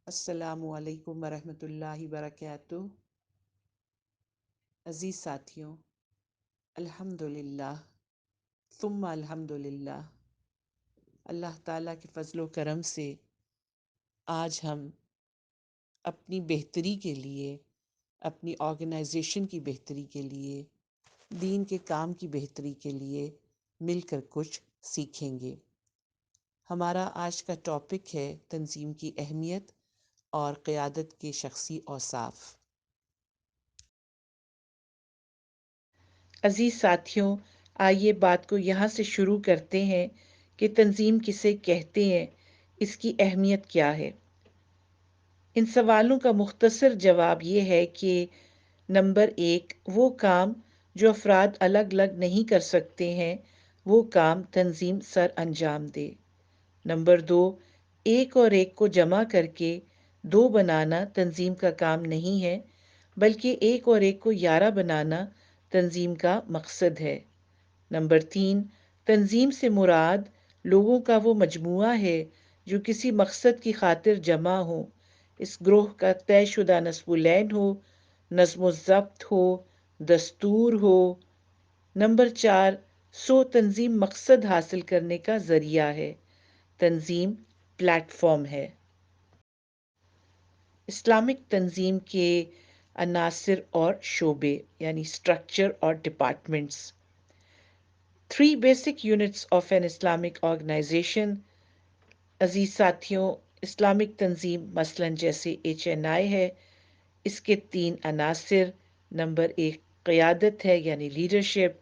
السلام علیکم ورحمۃ اللہ وبرکاتہ۔ عزیز ساتھیوں، الحمد للہ ثم الحمد للہ، اللہ تعالیٰ کے فضل و کرم سے آج ہم اپنی بہتری کے لیے، اپنی آرگنائزیشن کی بہتری کے لیے، دین کے کام کی بہتری کے لیے مل کر کچھ سیکھیں گے۔ ہمارا آج کا ٹاپک ہے تنظیم کی اہمیت اور قیادت کے شخصی اوصاف۔ عزیز ساتھیوں، آئیے بات کو یہاں سے شروع کرتے ہیں کہ تنظیم کسے کہتے ہیں، اس کی اہمیت کیا ہے۔ ان سوالوں کا مختصر جواب یہ ہے کہ نمبر 1، وہ کام جو افراد الگ الگ نہیں کر سکتے ہیں، وہ کام تنظیم سر انجام دے۔ نمبر 2، ایک اور ایک کو جمع کر کے 2 بنانا تنظیم کا کام نہیں ہے، بلکہ ایک اور ایک کو 11 بنانا تنظیم کا مقصد ہے۔ نمبر 3، تنظیم سے مراد لوگوں کا وہ مجموعہ ہے جو کسی مقصد کی خاطر جمع ہو۔ اس گروہ کا طے شدہ نصب العین ہو، نظم و ضبط ہو، دستور ہو۔ نمبر 4، تنظیم مقصد حاصل کرنے کا ذریعہ ہے، تنظیم پلیٹ فارم ہے۔ اسلامک تنظیم کے عناصر اور شعبے یعنی اسٹرکچر اور ڈپارٹمنٹس۔ 3 basic units of an Islamic organization. عزیز ساتھیوں، اسلامک تنظیم مثلاً جیسے HNI ہے، اس کے 3 عناصر: نمبر 1 قیادت ہے یعنی لیڈرشپ،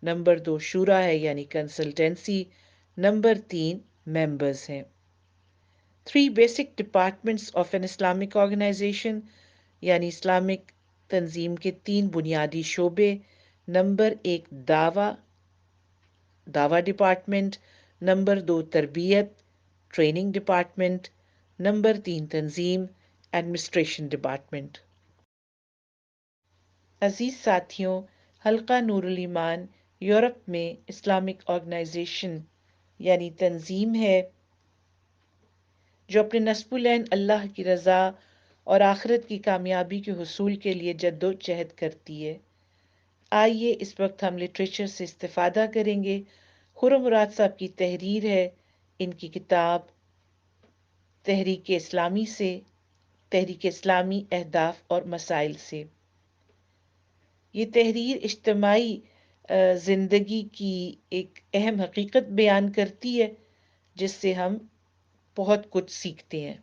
نمبر 2 شورا ہے یعنی کنسلٹنسی، نمبر 3 ممبرز ہیں۔ 3 basic departments of an Islamic organization یعنی اسلامک تنظیم کے 3 بنیادی شعبے: نمبر 1 دعویٰ ڈپارٹمنٹ، نمبر 2 تربیت ٹریننگ ڈپارٹمنٹ، نمبر 3 تنظیم ایڈمنسٹریشن ڈپارٹمنٹ۔ عزیز ساتھیوں، حلقہ نور الایمان یورپ میں اسلامک آرگنائزیشن یعنی تنظیم ہے جو اپنے نصب العین اللہ کی رضا اور آخرت کی کامیابی کے حصول کے لیے جد و جہد کرتی ہے۔ آئیے اس وقت ہم لٹریچر سے استفادہ کریں گے۔ خرم مراد صاحب کی تحریر ہے، ان کی کتاب تحریک اسلامی اہداف اور مسائل سے۔ یہ تحریر اجتماعی زندگی کی ایک اہم حقیقت بیان کرتی ہے جس سے ہم بہت کچھ سیکھتے ہیں۔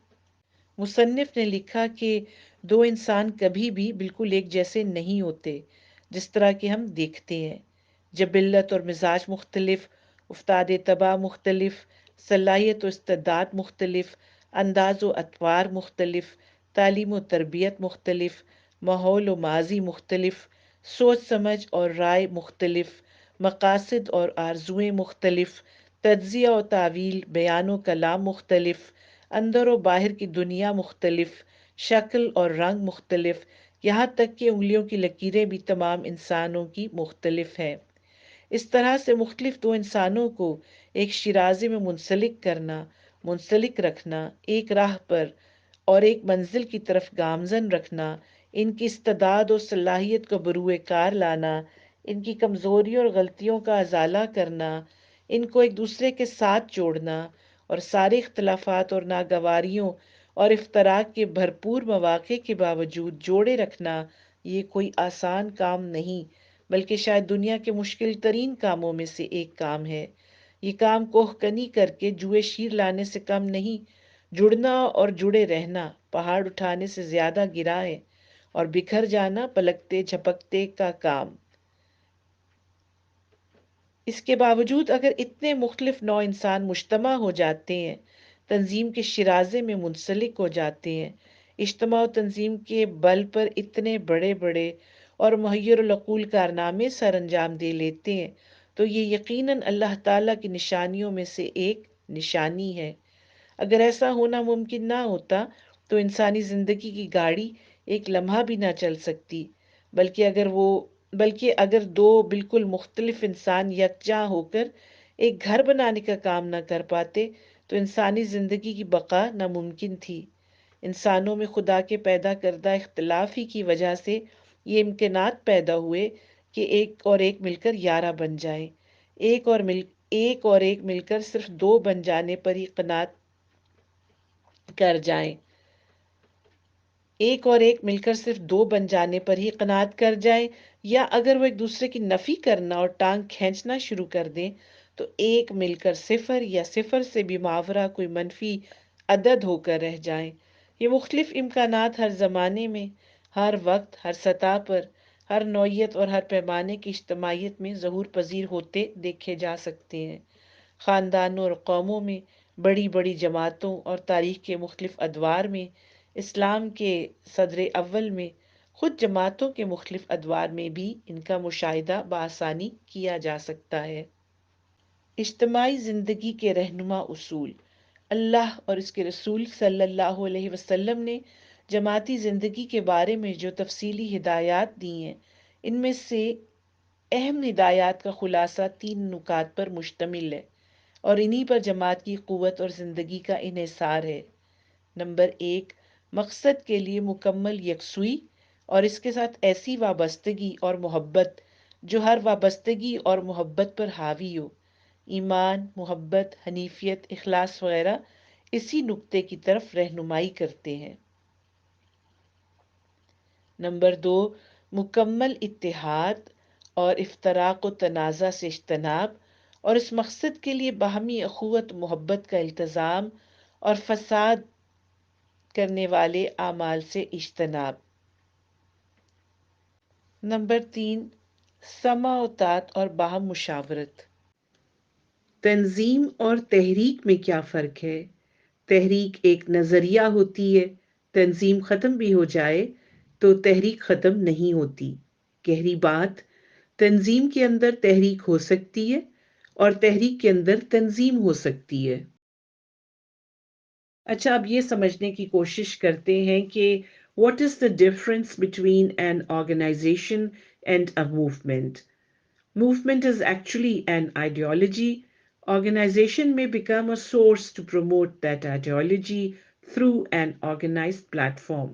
مصنف نے لکھا کہ 2 انسان کبھی بھی بالکل ایک جیسے نہیں ہوتے، جس طرح کہ ہم دیکھتے ہیں۔ جبلت اور مزاج مختلف، افتاد طبع مختلف، صلاحیت و استعداد مختلف، انداز و اطوار مختلف، تعلیم و تربیت مختلف، ماحول و ماضی مختلف، سوچ سمجھ اور رائے مختلف، مقاصد اور آرزوئیں مختلف، تجزیہ و تعویل، بیان و کلام مختلف، اندر و باہر کی دنیا مختلف، شکل اور رنگ مختلف، یہاں تک کہ انگلیوں کی لکیریں بھی تمام انسانوں کی مختلف ہیں۔ اس طرح سے مختلف 2 انسانوں کو ایک شیرازے میں منسلک رکھنا، ایک راہ پر اور ایک منزل کی طرف گامزن رکھنا، ان کی استعداد و صلاحیت کو بروئے کار لانا، ان کی کمزوریوں اور غلطیوں کا ازالہ کرنا، ان کو ایک دوسرے کے ساتھ جوڑنا اور سارے اختلافات اور ناگواریوں اور افتراق کے بھرپور مواقع کے باوجود جوڑے رکھنا، یہ کوئی آسان کام نہیں، بلکہ شاید دنیا کے مشکل ترین کاموں میں سے ایک کام ہے۔ یہ کام کوہ کنی کر کے جوئے شیر لانے سے کم نہیں، جڑنا اور جڑے رہنا پہاڑ اٹھانے سے زیادہ گرا ہے، اور بکھر جانا پلکتے جھپکتے کا کام۔ اس کے باوجود اگر اتنے مختلف نوع انسان مجتمع ہو جاتے ہیں، تنظیم کے شیرازے میں منسلک ہو جاتے ہیں، اجتماع و تنظیم کے بل پر اتنے بڑے بڑے اور محیر العقول کارنامے سر انجام دے لیتے ہیں، تو یہ یقیناً اللہ تعالیٰ کی نشانیوں میں سے ایک نشانی ہے۔ اگر ایسا ہونا ممکن نہ ہوتا تو انسانی زندگی کی گاڑی ایک لمحہ بھی نہ چل سکتی، بلکہ اگر 2 بالکل مختلف انسان یکجا ہو کر ایک گھر بنانے کا کام نہ کر پاتے تو انسانی زندگی کی بقا ناممکن تھی۔ انسانوں میں خدا کے پیدا کردہ اختلاف ہی کی وجہ سے یہ امکانات پیدا ہوئے کہ ایک مل کر 11 بن جائیں۔ ایک اور ایک مل کر صرف 2 بن جانے پر ہی قناعت کر جائیں۔ ایک اور ایک مل کر صرف 2 بن جانے پر ہی قناعت کر جائیں، یا اگر وہ ایک دوسرے کی نفی کرنا اور ٹانگ کھینچنا شروع کر دیں تو ایک مل کر 0 یا 0 سے بھی ماورا کوئی منفی عدد ہو کر رہ جائیں۔ یہ مختلف امکانات ہر زمانے میں، ہر وقت، ہر سطح پر، ہر نوعیت اور ہر پیمانے کی اجتماعیت میں ظہور پذیر ہوتے دیکھے جا سکتے ہیں۔ خاندانوں اور قوموں میں، بڑی بڑی جماعتوں اور تاریخ کے مختلف ادوار میں، اسلام کے صدر اول میں، خود جماعتوں کے مختلف ادوار میں بھی ان کا مشاہدہ بآسانی کیا جا سکتا ہے۔ اجتماعی زندگی کے رہنما اصول۔ اللہ اور اس کے رسول صلی اللہ علیہ وسلم نے جماعتی زندگی کے بارے میں جو تفصیلی ہدایات دی ہیں، ان میں سے اہم ہدایات کا خلاصہ 3 نکات پر مشتمل ہے، اور انہی پر جماعت کی قوت اور زندگی کا انحصار ہے۔ نمبر 1، مقصد کے لیے مکمل یکسوئی اور اس کے ساتھ ایسی وابستگی اور محبت جو ہر وابستگی اور محبت پر حاوی ہو۔ ایمان، محبت، حنیفیت، اخلاص وغیرہ اسی نقطے کی طرف رہنمائی کرتے ہیں۔ نمبر 2، مکمل اتحاد اور افتراق و تنازع سے اجتناب، اور اس مقصد کے لیے باہمی اخوت محبت کا التزام اور فساد کرنے والے اعمال سے اجتناب۔ نمبر 3، سمع و طاعت اور باہم مشاورت۔ تنظیم اور تحریک میں کیا فرق ہے؟ تحریک ایک نظریہ ہوتی ہے، تنظیم ختم بھی ہو جائے تو تحریک ختم نہیں ہوتی۔ گہری بات، تنظیم کے اندر تحریک ہو سکتی ہے اور تحریک کے اندر تنظیم ہو سکتی ہے۔ اچھا، اب یہ سمجھنے کی کوشش کرتے ہیں کہ what is the difference between an organization and a movement? Movement is actually an ideology. Organization may become a source to promote that ideology through an organized platform.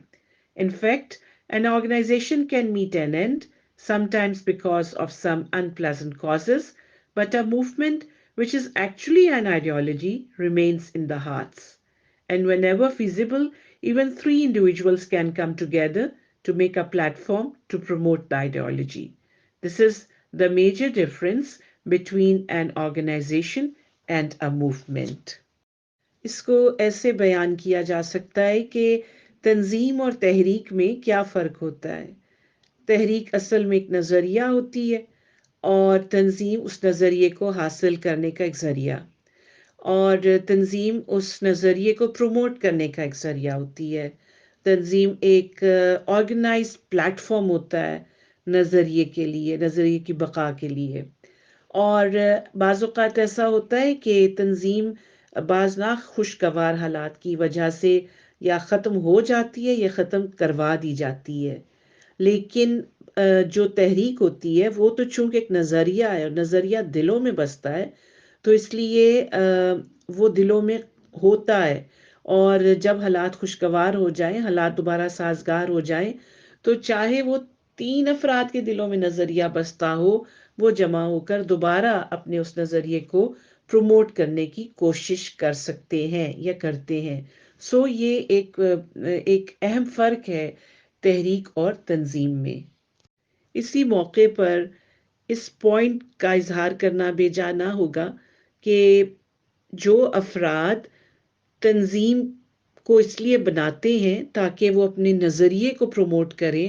In fact, an organization can meet an end, sometimes because of some unpleasant causes, but a movement, which is actually an ideology, remains in the hearts. And whenever feasible, even 3 individuals can come together to make a platform to promote the ideology. This is the major difference between an organization and a movement. اس کو ایسے بیان کیا جا سکتا ہے کہ تنظیم اور تحریک میں کیا فرق ہوتا ہے۔ تحریک اصل میں ایک نظریہ ہوتی ہے اور تنظیم اس نظریے کو حاصل کرنے کا ایک ذریعہ، اور تنظیم اس نظریے کو پروموٹ کرنے کا ایک ذریعہ ہوتی ہے۔ تنظیم ایک آرگنائزڈ پلیٹ فارم ہوتا ہے نظریے کے لیے، نظریے کی بقا کے لیے۔ اور بعض اوقات ایسا ہوتا ہے کہ تنظیم بعض ناخوشگوار حالات کی وجہ سے یا ختم ہو جاتی ہے یا ختم کروا دی جاتی ہے، لیکن جو تحریک ہوتی ہے وہ تو چونکہ ایک نظریہ ہے اور نظریہ دلوں میں بستا ہے، تو اس لیے وہ دلوں میں ہوتا ہے، اور جب حالات خوشگوار ہو جائیں، حالات دوبارہ سازگار ہو جائیں، تو چاہے وہ 3 افراد کے دلوں میں نظریہ بستا ہو، وہ جمع ہو کر دوبارہ اپنے اس نظریے کو پروموٹ کرنے کی کوشش کر سکتے ہیں یا کرتے ہیں۔ سو یہ ایک اہم فرق ہے تحریک اور تنظیم میں۔ اسی موقع پر اس پوائنٹ کا اظہار کرنا بے جا نہ ہوگا کہ جو افراد تنظیم کو اس لیے بناتے ہیں تاکہ وہ اپنے نظریے کو پروموٹ کریں،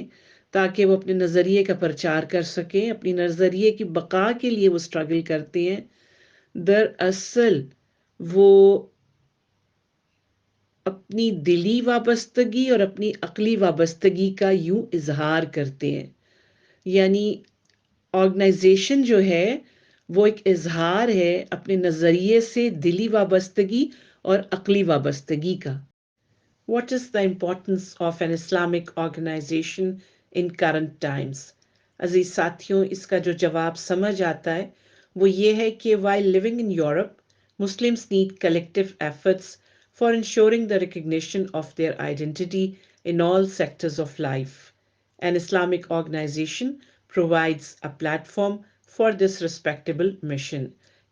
تاکہ وہ اپنے نظریے کا پرچار کر سکیں، اپنی نظریے کی بقا کے لیے وہ سٹرگل کرتے ہیں، دراصل وہ اپنی دلی وابستگی اور اپنی عقلی وابستگی کا یوں اظہار کرتے ہیں۔ یعنی آرگنائزیشن جو ہے وہ ایک اظہار ہے اپنے نظریے سے دلی وابستگی اور عقلی وابستگی کا۔ What is the importance of an Islamic organization in current times؟ عزیز ساتھیوں، اس کا جو جواب سمجھ آتا ہے وہ یہ ہے کہ while living in Europe, Muslims need collective efforts for ensuring the recognition of their identity in all sectors of life. An Islamic organization provides a platform for this respectable mission.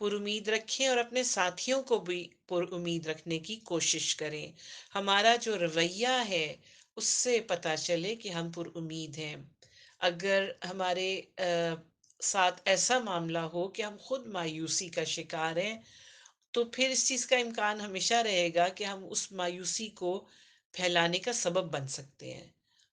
پر امید رکھیں اور اپنے ساتھیوں کو بھی پر امید رکھنے کی کوشش کریں. ہمارا جو رویہ ہے اس سے پتہ چلے کہ ہم پر امید ہیں. اگر ہمارے ساتھ ایسا معاملہ ہو کہ ہم خود مایوسی کا شکار ہیں، تو پھر اس چیز کا امکان ہمیشہ رہے گا کہ ہم اس مایوسی کو پھیلانے کا سبب بن سکتے ہیں.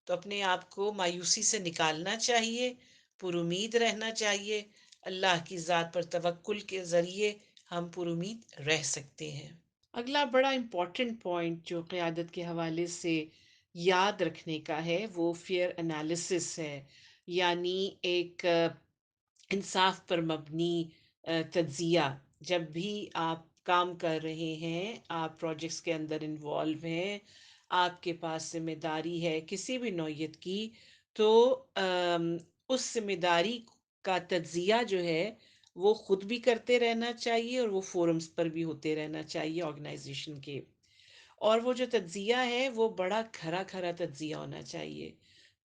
تو اپنے آپ کو مایوسی سے نکالنا چاہیے، پر امید رہنا چاہیے. اللہ کی ذات پر توکل کے ذریعے ہم پر امید رہ سکتے ہیں. اگلا بڑا امپورٹنٹ پوائنٹ جو قیادت کے حوالے سے یاد رکھنے کا ہے وہ فیئر انالیسس ہے، یعنی ایک انصاف پر مبنی تجزیہ. جب بھی آپ کام کر رہے ہیں، آپ پروجیکٹس کے اندر انوالو ہیں، آپ کے پاس ذمہ داری ہے کسی بھی نوعیت کی، تو اس ذمہ داری کا تجزیہ جو ہے وہ خود بھی کرتے رہنا چاہیے اور وہ فورمز پر بھی ہوتے رہنا چاہیے آرگنائزیشن کے. اور وہ جو تجزیہ ہے وہ بڑا کھرا کھرا تجزیہ ہونا چاہیے.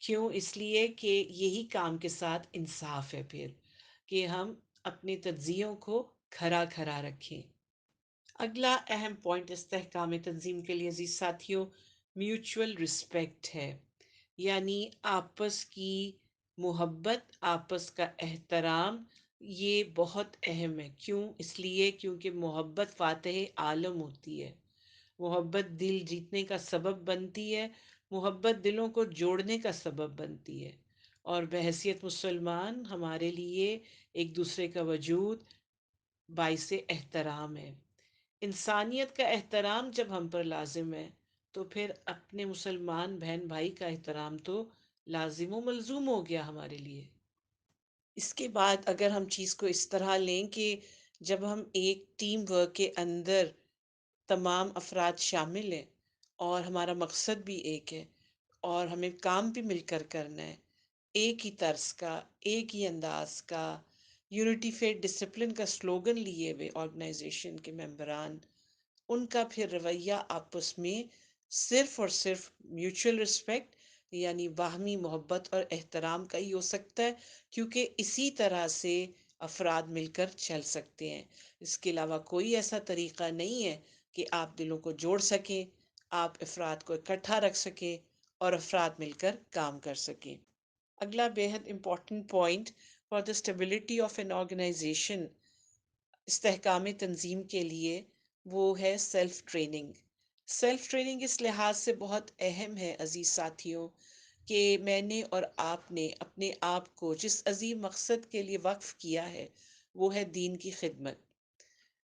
کیوں؟ اس لیے کہ یہی کام کے ساتھ انصاف ہے پھر، کہ ہم اپنے تجزیوں کو کھرا کھرا رکھیں. اگلا اہم پوائنٹ استحکام تنظیم کے لیے عزیز ساتھیوں میوچول رسپیکٹ ہے، یعنی آپس کی محبت، آپس کا احترام. یہ بہت اہم ہے. کیوں؟ اس لیے کیونکہ محبت فاتح عالم ہوتی ہے. محبت دل جیتنے کا سبب بنتی ہے، محبت دلوں کو جوڑنے کا سبب بنتی ہے. اور بحیثیت مسلمان ہمارے لیے ایک دوسرے کا وجود باعث احترام ہے. انسانیت کا احترام جب ہم پر لازم ہے تو پھر اپنے مسلمان بہن بھائی کا احترام تو لازم و ملزوم ہو گیا ہمارے لیے. اس کے بعد اگر ہم چیز کو اس طرح لیں کہ جب ہم ایک ٹیم ورک کے اندر تمام افراد شامل ہیں اور ہمارا مقصد بھی ایک ہے اور ہمیں کام بھی مل کر کرنا ہے، ایک ہی طرز کا، ایک ہی انداز کا، یونٹی فیٹ ڈسپلن کا سلوگن لیے ہوئے آرگنائزیشن کے ممبران، ان کا پھر رویہ آپس میں صرف اور صرف میوچل رسپیکٹ یعنی باہمی محبت اور احترام کا ہی ہو سکتا ہے، کیونکہ اسی طرح سے افراد مل کر چل سکتے ہیں. اس کے علاوہ کوئی ایسا طریقہ نہیں ہے کہ آپ دلوں کو جوڑ سکیں، آپ افراد کو اکٹھا رکھ سکیں اور افراد مل کر کام کر سکیں. اگلا بےحد important point for the stability of an organization استحکام تنظیم کے لیے وہ ہے سیلف ٹریننگ. سیلف ٹریننگ اس لحاظ سے بہت اہم ہے عزیز ساتھیوں کہ میں نے اور آپ نے اپنے آپ کو جس عظیم مقصد کے لیے وقف کیا ہے وہ ہے دین کی خدمت.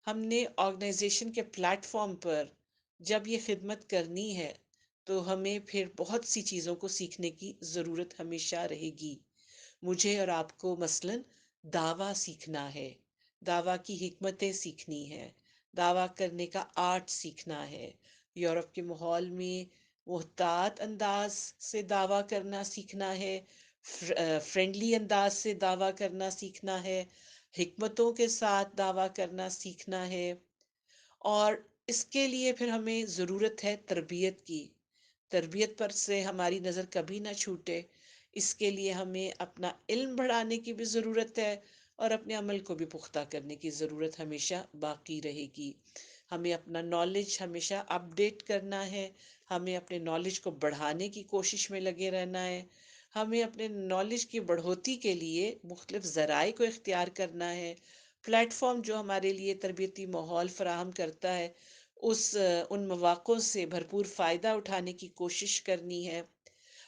ہم نے آرگنائزیشن کے پلیٹ فارم پر جب یہ خدمت کرنی ہے تو ہمیں پھر بہت سی چیزوں کو سیکھنے کی ضرورت ہمیشہ رہے گی. مجھے اور آپ کو مثلاً دعویٰ سیکھنا ہے، دعویٰ کی حکمتیں سیکھنی ہے، دعویٰ کرنے کا آرٹ سیکھنا ہے، یورپ کے ماحول میں محتاط انداز سے دعویٰ کرنا سیکھنا ہے، فرینڈلی انداز سے دعویٰ کرنا سیکھنا ہے، حکمتوں کے ساتھ دعویٰ کرنا سیکھنا ہے. اور اس کے لیے پھر ہمیں ضرورت ہے تربیت کی. تربیت پر سے ہماری نظر کبھی نہ چھوٹے. اس کے لیے ہمیں اپنا علم بڑھانے کی بھی ضرورت ہے اور اپنے عمل کو بھی پختہ کرنے کی ضرورت ہمیشہ باقی رہے گی. ہمیں اپنا نالج ہمیشہ اپڈیٹ کرنا ہے، ہمیں اپنے نالج کو بڑھانے کی کوشش میں لگے رہنا ہے، ہمیں اپنے نالج کی بڑھوتی کے لیے مختلف ذرائع کو اختیار کرنا ہے. پلیٹ فارم جو ہمارے لیے تربیتی ماحول فراہم کرتا ہے ان مواقع سے بھرپور فائدہ اٹھانے کی کوشش کرنی ہے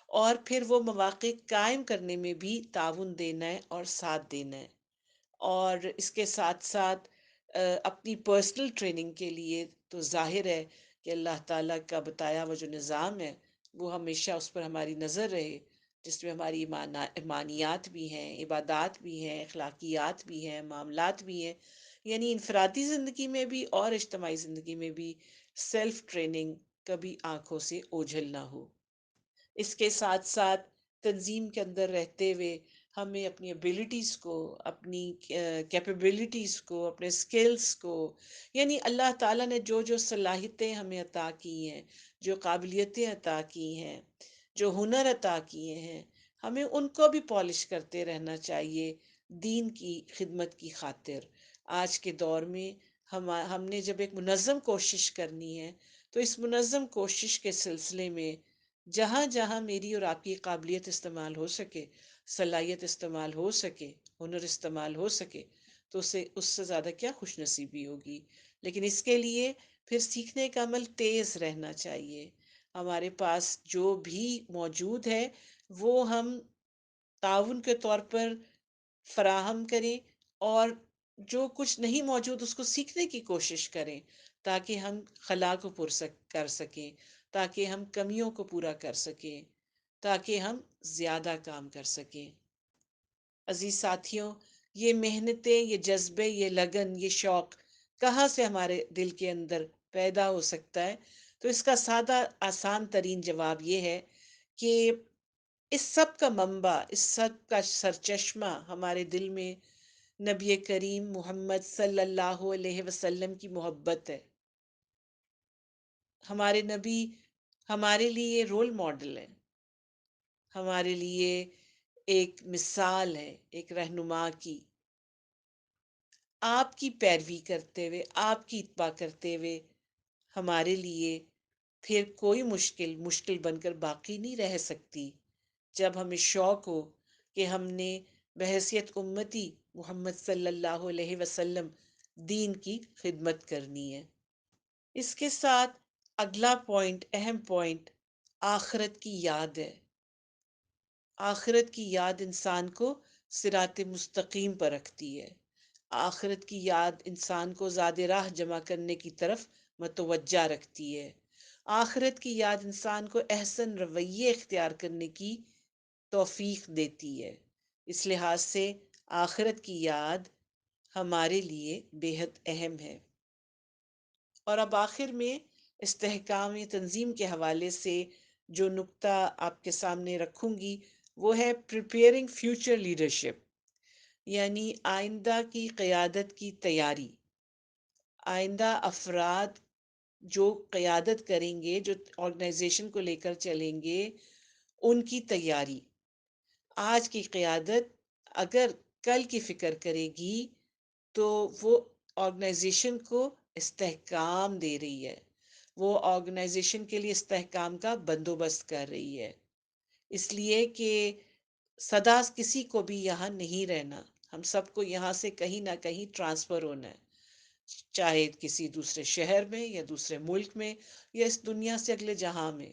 اور پھر وہ مواقع قائم کرنے میں بھی تعاون دینا ہے اور ساتھ دینا ہے. اور اس کے ساتھ ساتھ اپنی پرسنل ٹریننگ کے لیے تو ظاہر ہے کہ اللہ تعالیٰ کا بتایا وہ جو نظام ہے وہ ہمیشہ اس پر ہماری نظر رہے، جس میں ہماری ایمانیات بھی ہیں، عبادات بھی ہیں، اخلاقیات بھی ہیں، معاملات بھی ہیں. یعنی انفرادی زندگی میں بھی اور اجتماعی زندگی میں بھی سیلف ٹریننگ کبھی آنکھوں سے اوجھل نہ ہو. اس کے ساتھ ساتھ تنظیم کے اندر رہتے ہوئے ہمیں اپنی ابیلٹیز کو، اپنی کیپیبلٹیز کو، اپنے سکلز کو، یعنی اللہ تعالیٰ نے جو جو صلاحیتیں ہمیں عطا کی ہیں، جو قابلیتیں عطا کی ہیں، جو ہنر عطا کیے ہیں، ہمیں ان کو بھی پالش کرتے رہنا چاہیے دین کی خدمت کی خاطر. آج کے دور میں ہم نے جب ایک منظم کوشش کرنی ہے، تو اس منظم کوشش کے سلسلے میں جہاں جہاں میری اور آپ کی قابلیت استعمال ہو سکے، صلاحیت استعمال ہو سکے، ہنر استعمال ہو سکے، تو اسے اس سے زیادہ کیا خوش نصیبی ہوگی۔ لیکن اس کے لیے پھر سیکھنے کا عمل تیز رہنا چاہیے۔ ہمارے پاس جو بھی موجود ہے وہ ہم تعاون کے طور پر فراہم کریں، اور جو کچھ نہیں موجود اس کو سیکھنے کی کوشش کریں، تاکہ ہم خلا کو کر سکیں، تاکہ ہم کمیوں کو پورا کر سکیں، تاکہ ہم زیادہ کام کر سکیں۔ عزیز ساتھیوں، یہ محنتیں، یہ جذبے، یہ لگن، یہ شوق کہاں سے ہمارے دل کے اندر پیدا ہو سکتا ہے؟ تو اس کا سادہ آسان ترین جواب یہ ہے کہ اس سب کا منبع، اس سب کا سرچشمہ ہمارے دل میں نبی کریم محمد صلی اللہ علیہ وسلم کی محبت ہے۔ ہمارے نبی ہمارے لیے رول ماڈل ہے، ہمارے لیے ایک مثال ہے، ایک رہنما کی۔ آپ کی پیروی کرتے ہوئے، آپ کی اتباع کرتے ہوئے ہمارے لیے پھر کوئی مشکل مشکل بن کر باقی نہیں رہ سکتی، جب ہمیں شوق ہو کہ ہم نے بحیثیت امتی محمد صلی اللہ علیہ وسلم دین کی خدمت کرنی ہے۔ اس کے ساتھ اگلا پوائنٹ، اہم پوائنٹ، آخرت کی یاد ہے۔ آخرت کی یاد انسان کو صراط مستقیم پر رکھتی ہے۔ آخرت کی یاد انسان کو زاد راہ جمع کرنے کی طرف متوجہ رکھتی ہے۔ آخرت کی یاد انسان کو احسن رویے اختیار کرنے کی توفیق دیتی ہے۔ اس لحاظ سے آخرت کی یاد ہمارے لیے بے حد اہم ہے۔ اور اب آخر میں استحکام تنظیم کے حوالے سے جو نکتہ آپ کے سامنے رکھوں گی وہ ہے پریپیئرنگ فیوچر لیڈرشپ، یعنی آئندہ کی قیادت کی تیاری۔ آئندہ افراد جو قیادت کریں گے، جو آرگنائزیشن کو لے کر چلیں گے، ان کی تیاری۔ آج کی قیادت اگر کل کی فکر کرے گی تو وہ آرگنائزیشن کو استحکام دے رہی ہے، وہ آرگنائزیشن کے لیے استحکام کا بندوبست کر رہی ہے۔ اس لیے کہ سدا کسی کو بھی یہاں نہیں رہنا، ہم سب کو یہاں سے کہیں نہ کہیں ٹرانسفر ہونا ہے، چاہے کسی دوسرے شہر میں یا دوسرے ملک میں یا اس دنیا سے اگلے جہاں میں۔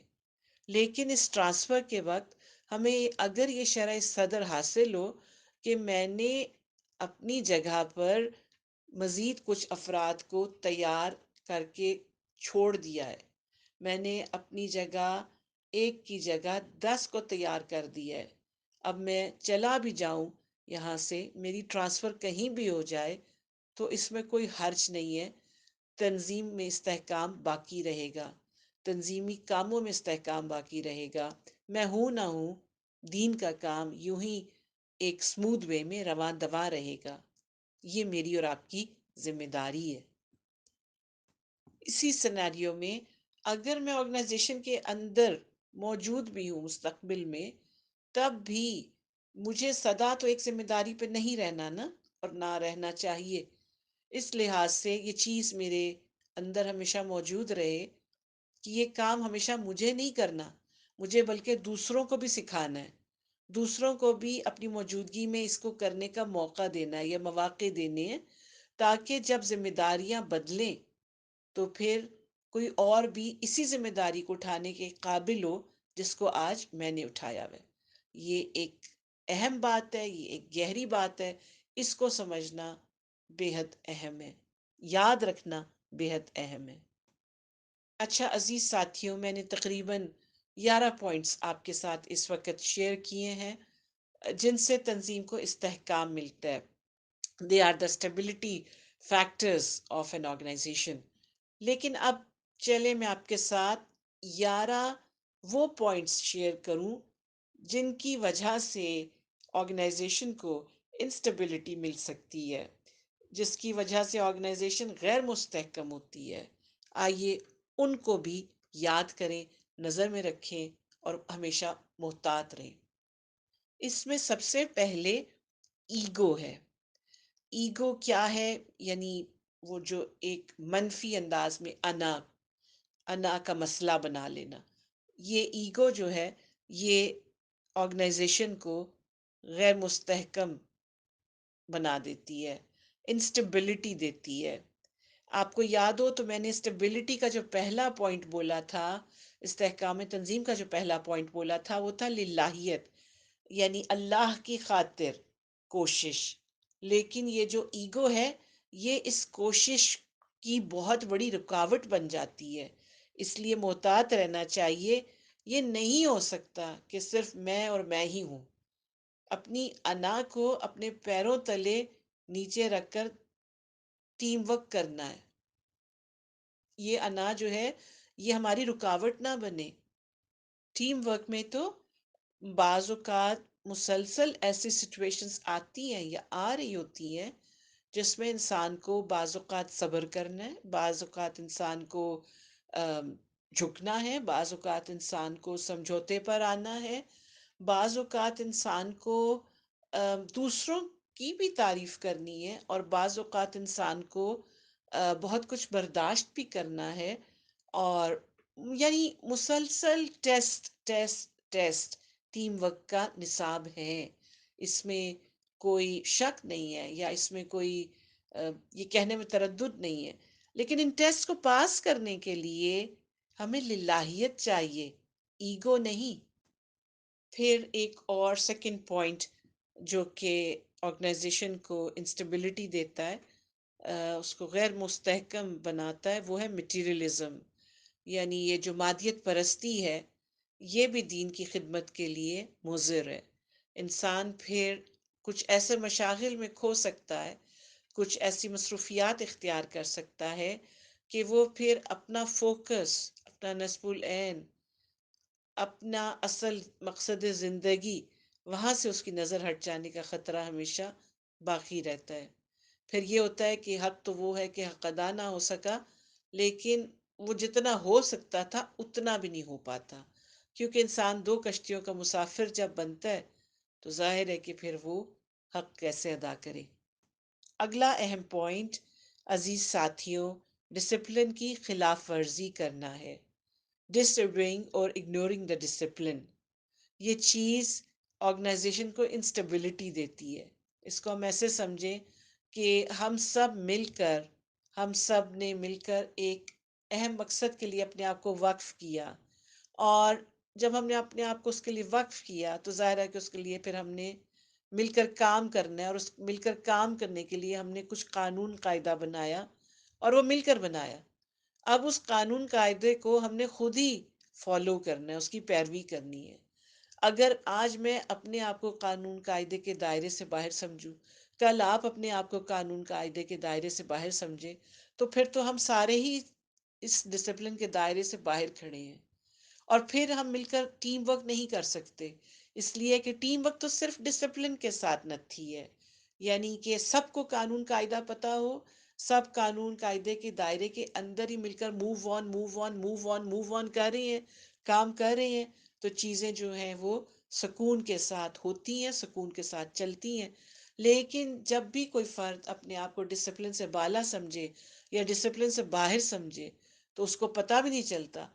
لیکن اس ٹرانسفر کے وقت ہمیں اگر یہ شرح صدر حاصل ہو کہ میں نے اپنی جگہ پر مزید کچھ افراد کو تیار کر کے چھوڑ دیا ہے، میں نے اپنی جگہ ایک کی جگہ 10 کو تیار کر دیا ہے، اب میں چلا بھی جاؤں یہاں سے، میری ٹرانسفر کہیں بھی ہو جائے تو اس میں کوئی حرج نہیں ہے، تنظیم میں استحکام باقی رہے گا، تنظیمی کاموں میں استحکام باقی رہے گا، میں ہوں نہ ہوں دین کا کام یوں ہی ایک سموتھ وے میں رواں دواں رہے گا۔ یہ میری اور آپ کی ذمہ داری ہے۔ اسی سیناریو میں اگر میں آرگنائزیشن کے اندر موجود بھی ہوں مستقبل میں، تب بھی مجھے سدا تو ایک ذمہ داری پہ نہیں رہنا نا، اور نہ رہنا چاہیے۔ اس لحاظ سے یہ چیز میرے اندر ہمیشہ موجود رہے کہ یہ کام ہمیشہ مجھے نہیں کرنا، مجھے بلکہ دوسروں کو بھی سکھانا ہے، دوسروں کو بھی اپنی موجودگی میں اس کو کرنے کا موقع دینا ہے یا مواقع دینے ہیں، تاکہ جب ذمہ داریاں بدلیں تو پھر کوئی اور بھی اسی ذمہ داری کو اٹھانے کے قابل ہو جس کو آج میں نے اٹھایا ہے۔ یہ ایک اہم بات ہے، یہ ایک گہری بات ہے، اس کو سمجھنا بے حد اہم ہے، یاد رکھنا بے حد اہم ہے۔ اچھا عزیز ساتھیوں، میں نے تقریباً 11 پوائنٹس آپ کے ساتھ اس وقت شیئر کیے ہیں جن سے تنظیم کو استحکام ملتا ہے۔ They are the stability factors of an organization۔ لیکن اب چلے میں آپ کے ساتھ 11 وہ پوائنٹس شیئر کروں جن کی وجہ سے آرگنائزیشن کو انسٹیبلٹی مل سکتی ہے، جس کی وجہ سے آرگنائزیشن غیر مستحکم ہوتی ہے۔ آئیے ان کو بھی یاد کریں، نظر میں رکھیں اور ہمیشہ محتاط رہیں۔ اس میں سب سے پہلے ایگو ہے۔ ایگو کیا ہے؟ یعنی وہ جو ایک منفی انداز میں انا کا مسئلہ بنا لینا، یہ ایگو جو ہے یہ آرگنائزیشن کو غیر مستحکم بنا دیتی ہے، انسٹیبلٹی دیتی ہے۔ آپ کو یاد ہو تو میں نے اسٹیبلٹی کا جو پہلا پوائنٹ بولا تھا، استحکام تنظیم کا جو پہلا پوائنٹ بولا تھا، وہ تھا للہیت، یعنی اللہ کی خاطر کوشش۔ لیکن یہ جو ایگو ہے یہ اس کوشش کی بہت بڑی رکاوٹ بن جاتی ہے، اس لیے محتاط رہنا چاہیے۔ یہ نہیں ہو سکتا کہ صرف میں اور میں ہی ہوں۔ اپنی انا کو اپنے پیروں تلے نیچے رکھ کر ٹیم ورک کرنا ہے۔ یہ انا جو ہے یہ ہماری رکاوٹ نہ بنے۔ ٹیم ورک میں تو بعض اوقات مسلسل ایسی سچویشنز آتی ہیں یا آ رہی ہوتی ہیں جس میں انسان کو بعض اوقات صبر کرنا ہے، بعض اوقات انسان کو ام، جھکنا ہے، بعض اوقات انسان کو سمجھوتے پر آنا ہے، بعض اوقات انسان کو دوسروں کی بھی تعریف کرنی ہے، اور بعض اوقات انسان کو بہت کچھ برداشت بھی کرنا ہے۔ اور یعنی مسلسل test test test team work کا نصاب ہے، اس میں کوئی شک نہیں ہے، یا اس میں کوئی یہ کہنے میں تردد نہیں ہے۔ لیکن ان ٹیسٹ کو پاس کرنے کے لیے ہمیں للہیت چاہیے، ایگو نہیں۔ پھر ایک اور سیکنڈ پوائنٹ جو کہ آرگنائزیشن کو انسٹیبلٹی دیتا ہے، اس کو غیر مستحکم بناتا ہے، وہ ہے مٹیریلزم، یعنی یہ جو مادیت پرستی ہے یہ بھی دین کی خدمت کے لیے مضر ہے۔ انسان پھر کچھ ایسے مشاغل میں کھو سکتا ہے، کچھ ایسی مصروفیات اختیار کر سکتا ہے کہ وہ پھر اپنا فوکس، اپنا نصب العین، اپنا اصل مقصد زندگی، وہاں سے اس کی نظر ہٹ جانے کا خطرہ ہمیشہ باقی رہتا ہے۔ پھر یہ ہوتا ہے کہ حق تو وہ ہے کہ حق ادا نہ ہو سکا، لیکن وہ جتنا ہو سکتا تھا اتنا بھی نہیں ہو پاتا، کیونکہ انسان دو کشتیوں کا مسافر جب بنتا ہے تو ظاہر ہے کہ پھر وہ حق کیسے ادا کرے۔ اگلا اہم پوائنٹ عزیز ساتھیوں، ڈسپلن کی خلاف ورزی کرنا ہے۔ ڈس اوبیئنگ اور اگنورنگ دا ڈسپلن، یہ چیز آرگنائزیشن کو انسٹیبلٹی دیتی ہے۔ اس کو ہم ایسے سمجھیں کہ ہم سب نے مل کر ایک اہم مقصد کے لیے اپنے آپ کو وقف کیا، اور جب ہم نے اپنے آپ کو اس کے لیے وقف کیا تو ظاہر ہے کہ اس کے لیے پھر ہم نے مل کر کام کرنا ہے، اور اس مل کر کام کرنے کے لیے ہم نے کچھ قانون قاعدہ بنایا، اور وہ مل کر بنایا۔ اب اس قانون قاعدے کو ہم نے خود ہی فالو کرنا ہے، اس کی پیروی کرنی ہے۔ اگر آج میں اپنے آپ کو قانون قاعدے کے دائرے سے باہر سمجھوں، کل آپ اپنے آپ کو قانون قاعدے کے دائرے سے باہر سمجھیں، تو پھر تو ہم سارے ہی اس ڈسپلن کے دائرے سے باہر کھڑے ہیں، اور پھر ہم مل کر ٹیم ورک نہیں کر سکتے، اس لیے کہ ٹیم ورک تو صرف ڈسپلن کے ساتھ نتھی ہے، یعنی کہ سب کو قانون قاعدہ پتا ہو، سب قانون قاعدے کے دائرے کے اندر ہی مل کر move on move on move on move on کر رہے ہیں، کام کر رہے ہیں، تو چیزیں جو ہیں وہ سکون کے ساتھ ہوتی ہیں، سکون کے ساتھ چلتی ہیں۔ لیکن جب بھی کوئی فرد اپنے آپ کو ڈسپلن سے بالا سمجھے یا ڈسپلن سے باہر سمجھے، تو اس کو پتہ بھی نہیں چلتا